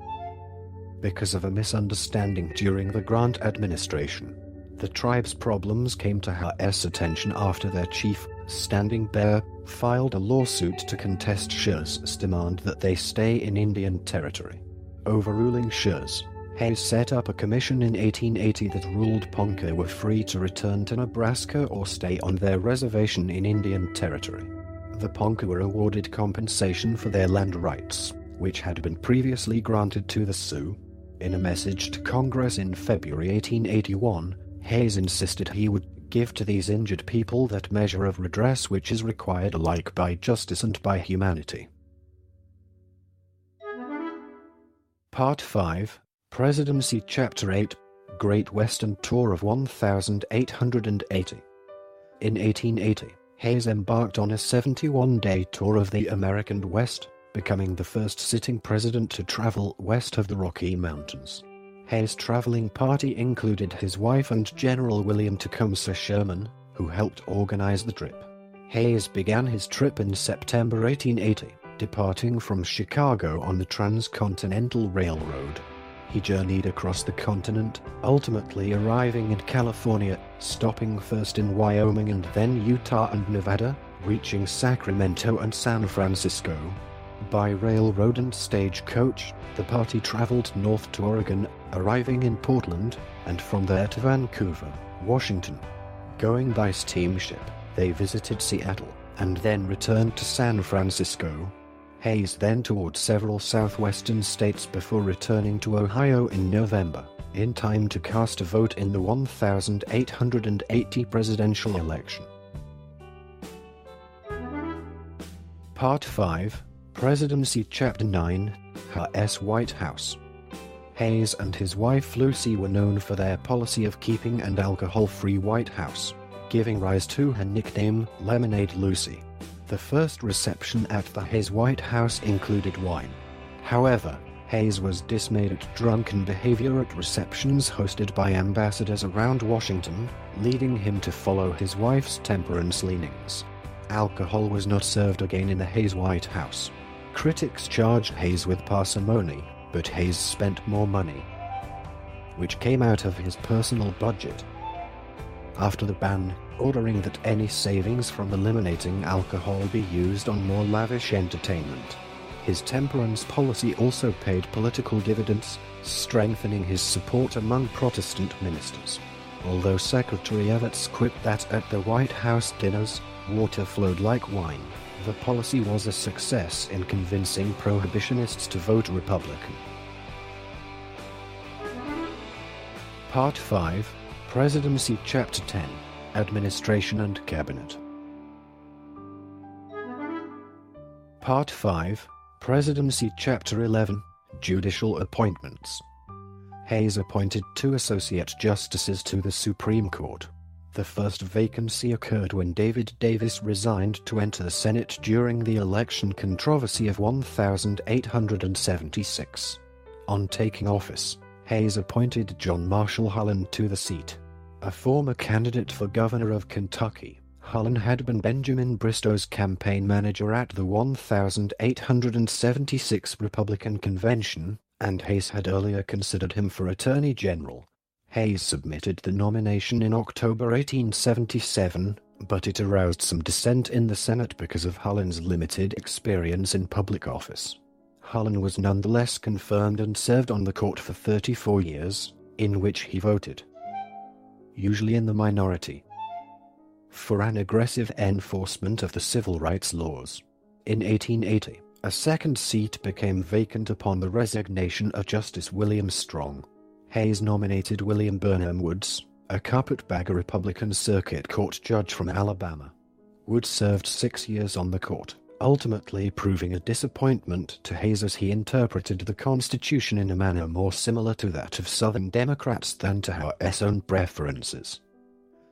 Because of a misunderstanding during the Grant administration, the tribe's problems came to Hayes' attention after their chief, Standing Bear, filed a lawsuit to contest Schurz's demand that they stay in Indian Territory. Overruling Schurz, Hayes set up a commission in 1880 that ruled Ponca were free to return to Nebraska or stay on their reservation in Indian Territory. The Ponca were awarded compensation for their land rights, which had been previously granted to the Sioux. In a message to Congress in February 1881, Hayes insisted he would give to these injured people that measure of redress which is required alike by justice and by humanity. Part 5, Presidency Chapter 8, Great Western Tour of 1880. In 1880, Hayes embarked on a 71-day tour of the American West, becoming the first sitting president to travel west of the Rocky Mountains. Hayes' traveling party included his wife and General William Tecumseh Sherman, who helped organize the trip. Hayes began his trip in September 1880, departing from Chicago on the Transcontinental Railroad. He journeyed across the continent, ultimately arriving in California, stopping first in Wyoming and then Utah and Nevada, reaching Sacramento and San Francisco. By railroad and stagecoach, the party traveled north to Oregon, arriving in Portland, and from there to Vancouver, Washington. Going by steamship, they visited Seattle, and then returned to San Francisco. Hayes then toured several southwestern states before returning to Ohio in November, in time to cast a vote in the 1880 presidential election. Part 5, Presidency Chapter 9, Hayes White House. Hayes and his wife Lucy were known for their policy of keeping an alcohol-free White House, giving rise to her nickname Lemonade Lucy. The first reception at the Hayes White House included wine. However, Hayes was dismayed at drunken behavior at receptions hosted by ambassadors around Washington, leading him to follow his wife's temperance leanings. Alcohol was not served again in the Hayes White House. Critics charged Hayes with parsimony, but Hayes spent more money, which came out of his personal budget. After the ban, ordering that any savings from eliminating alcohol be used on more lavish entertainment. His temperance policy also paid political dividends, strengthening his support among Protestant ministers. Although Secretary Evarts quipped that at the White House dinners, water flowed like wine, the policy was a success in convincing prohibitionists to vote Republican. Part 5, Presidency Chapter 10, Administration and Cabinet. Part 5, Presidency Chapter 11, Judicial Appointments. Hayes appointed 2 associate justices to the Supreme Court. The first vacancy occurred when David Davis resigned to enter the Senate during the election controversy of 1876. On taking office, Hayes appointed John Marshall Holland to the seat. A former candidate for governor of Kentucky, Holland had been Benjamin Bristow's campaign manager at the 1876 Republican Convention, and Hayes had earlier considered him for Attorney General. Hayes submitted the nomination in October 1877, but it aroused some dissent in the Senate because of Holland's limited experience in public office. Holland was nonetheless confirmed and served on the court for 34 years, in which he voted, usually in the minority, for an aggressive enforcement of the civil rights laws. In 1880, a second seat became vacant upon the resignation of Justice William Strong. Hayes nominated William Burnham Woods, a carpetbagger Republican Circuit Court judge from Alabama. Woods served 6 years on the court, ultimately proving a disappointment to Hayes as he interpreted the Constitution in a manner more similar to that of Southern Democrats than to his own preferences.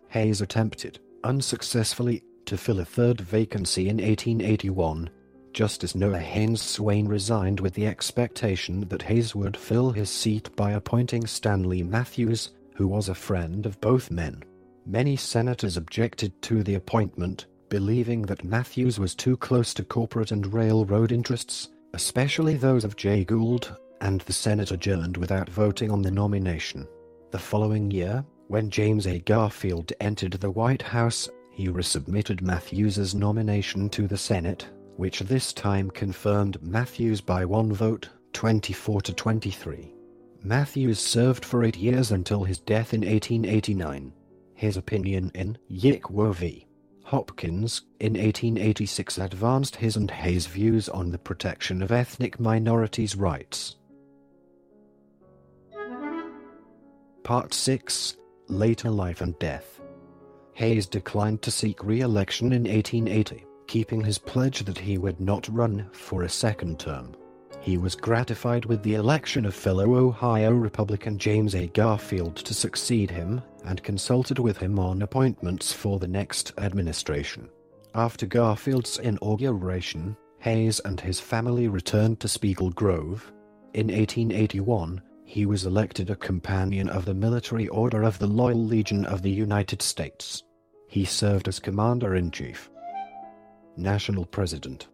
Hayes attempted, unsuccessfully, to fill a third vacancy in 1881. Justice Noah Haynes Swain resigned with the expectation that Hayes would fill his seat by appointing Stanley Matthews, who was a friend of both men. Many senators objected to the appointment, believing that Matthews was too close to corporate and railroad interests, especially those of Jay Gould, and the Senate adjourned without voting on the nomination. The following year, when James A. Garfield entered the White House, he resubmitted Matthews's nomination to the Senate, which this time confirmed Matthews by 1 vote, 24 to 23. Matthews served for 8 years until his death in 1889. His opinion in Yickwo v. Hopkins in 1886 advanced his and Hayes' views on the protection of ethnic minorities' rights. Part 6, Later Life and Death. Hayes declined to seek re-election in 1880, keeping his pledge that he would not run for a second term. He was gratified with the election of fellow Ohio Republican James A. Garfield to succeed him, and consulted with him on appointments for the next administration. After Garfield's inauguration, Hayes and his family returned to Spiegel Grove. In 1881, he was elected a companion of the Military Order of the Loyal Legion of the United States. He served as Commander-in-Chief, National President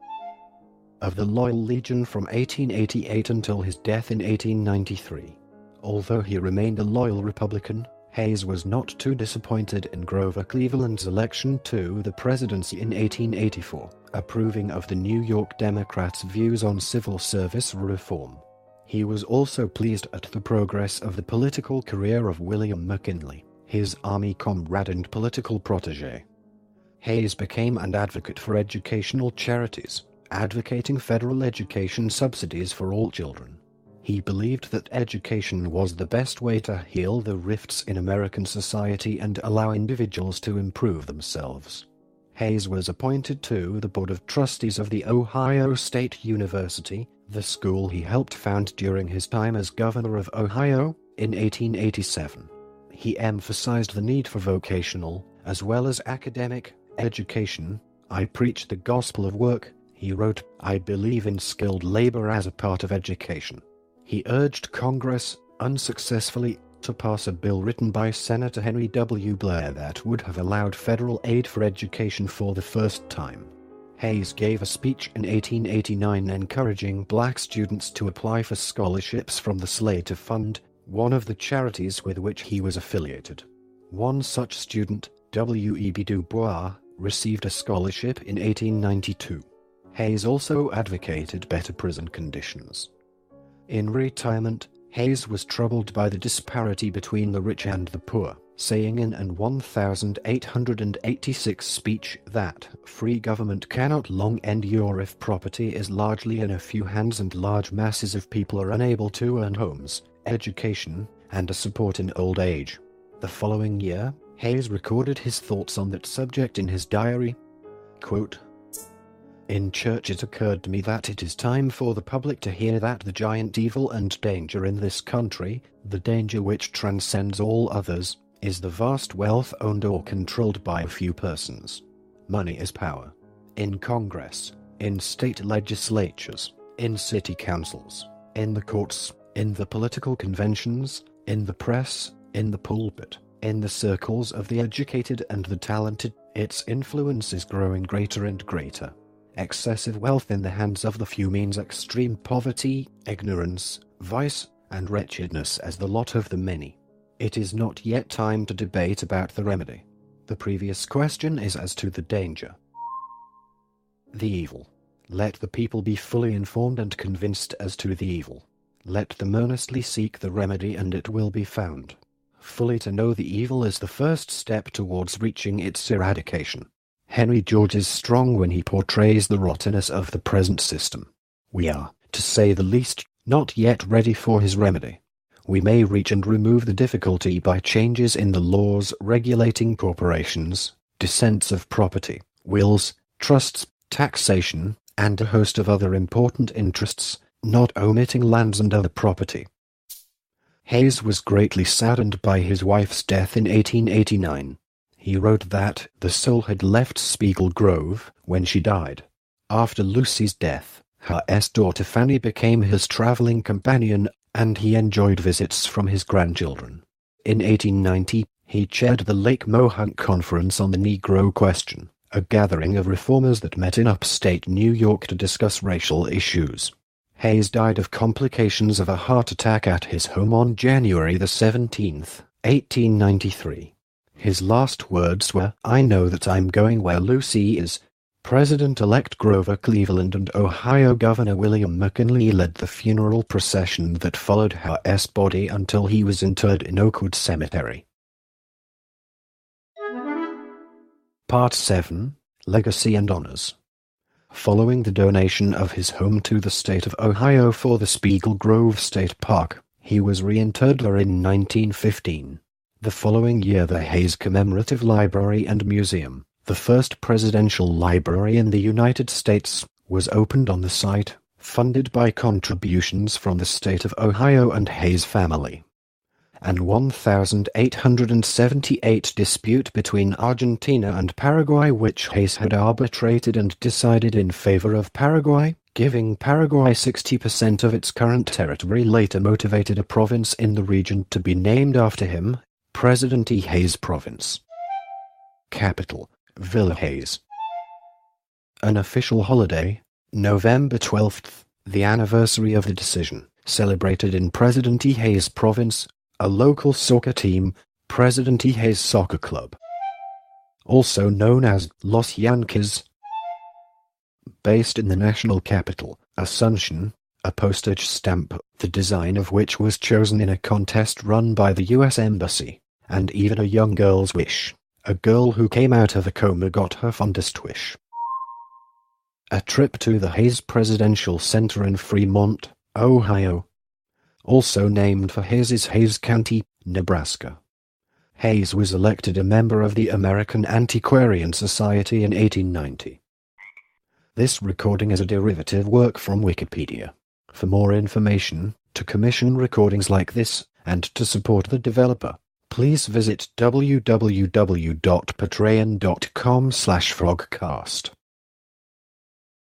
of the Loyal Legion from 1888 until his death in 1893. Although he remained a loyal Republican, Hayes was not too disappointed in Grover Cleveland's election to the presidency in 1884, approving of the New York Democrats' views on civil service reform. He was also pleased at the progress of the political career of William McKinley, his Army comrade and political protege. Hayes became an advocate for educational charities, advocating federal education subsidies for all children. He believed that education was the best way to heal the rifts in American society and allow individuals to improve themselves. Hayes was appointed to the Board of Trustees of the Ohio State University, the school he helped found during his time as governor of Ohio, in 1887. He emphasized the need for vocational, as well as academic, education. "I preach the gospel of work," he wrote. "I believe in skilled labor as a part of education." He urged Congress, unsuccessfully, to pass a bill written by Senator Henry W. Blair that would have allowed federal aid for education for the first time. Hayes gave a speech in 1889 encouraging black students to apply for scholarships from the Slater Fund, one of the charities with which he was affiliated. One such student, W.E.B. Du Bois, received a scholarship in 1892. Hayes also advocated better prison conditions. In retirement, Hayes was troubled by the disparity between the rich and the poor, saying in an 1886 speech that free government cannot long endure if property is largely in a few hands and large masses of people are unable to earn homes, education, and a support in old age. The following year, Hayes recorded his thoughts on that subject in his diary. Quote, "In church it occurred to me that it is time for the public to hear that the giant evil and danger in this country, the danger which transcends all others, is the vast wealth owned or controlled by a few persons. Money is power. In Congress, in state legislatures, in city councils, in the courts, in the political conventions, in the press, in the pulpit, in the circles of the educated and the talented, its influence is growing greater and greater. Excessive wealth in the hands of the few means extreme poverty, ignorance, vice, and wretchedness as the lot of the many. It is not yet time to debate about the remedy. The previous question is as to the danger. The evil. Let the people be fully informed and convinced as to the evil. Let them earnestly seek the remedy and it will be found. Fully to know the evil is the first step towards reaching its eradication. Henry George is strong when he portrays the rottenness of the present system. We are, to say the least, not yet ready for his remedy. We may reach and remove the difficulty by changes in the laws regulating corporations, descents of property, wills, trusts, taxation, and a host of other important interests, not omitting lands and other property. Hayes was greatly saddened by his wife's death in 1889. He wrote that the soul had left Spiegel Grove when she died. After Lucy's death, her daughter Fanny became his traveling companion, and he enjoyed visits from his grandchildren. In 1890, he chaired the Lake Mohonk Conference on the Negro Question, a gathering of reformers that met in upstate New York to discuss racial issues. Hayes died of complications of a heart attack at his home on January 17, 1893. His last words were, "I know that I'm going where Lucy is." President-elect Grover Cleveland and Ohio Governor William McKinley led the funeral procession that followed her body until he was interred in Oakwood Cemetery. Part 7. Legacy and Honors. Following the donation of his home to the state of Ohio for the Spiegel Grove State Park, he was reinterred there in 1915. The following year, the Hayes Commemorative Library and Museum, the first presidential library in the United States, was opened on the site, funded by contributions from the state of Ohio and Hayes family. And 1878 dispute between Argentina and Paraguay, which Hayes had arbitrated and decided in favor of Paraguay, giving Paraguay 60% of its current territory, later motivated a province in the region to be named after him, President E. Hayes Province. Capital, Villa Hayes. An official holiday, November 12th, the anniversary of the decision, celebrated in President E. Hayes Province. A local soccer team, President E. Hayes Soccer Club, also known as Los Yankees, based in the national capital, Asuncion, a postage stamp, the design of which was chosen in a contest run by the U.S. Embassy, and even a young girl's wish. A girl who came out of a coma got her fondest wish. A trip to the Hayes Presidential Center in Fremont, Ohio, also named for Hayes, is Hayes County, Nebraska. Hayes was elected a member of the American Antiquarian Society in 1890. This recording is a derivative work from Wikipedia. For more information, to commission recordings like this, and to support the developer, please visit www.patreon.com/frogcast.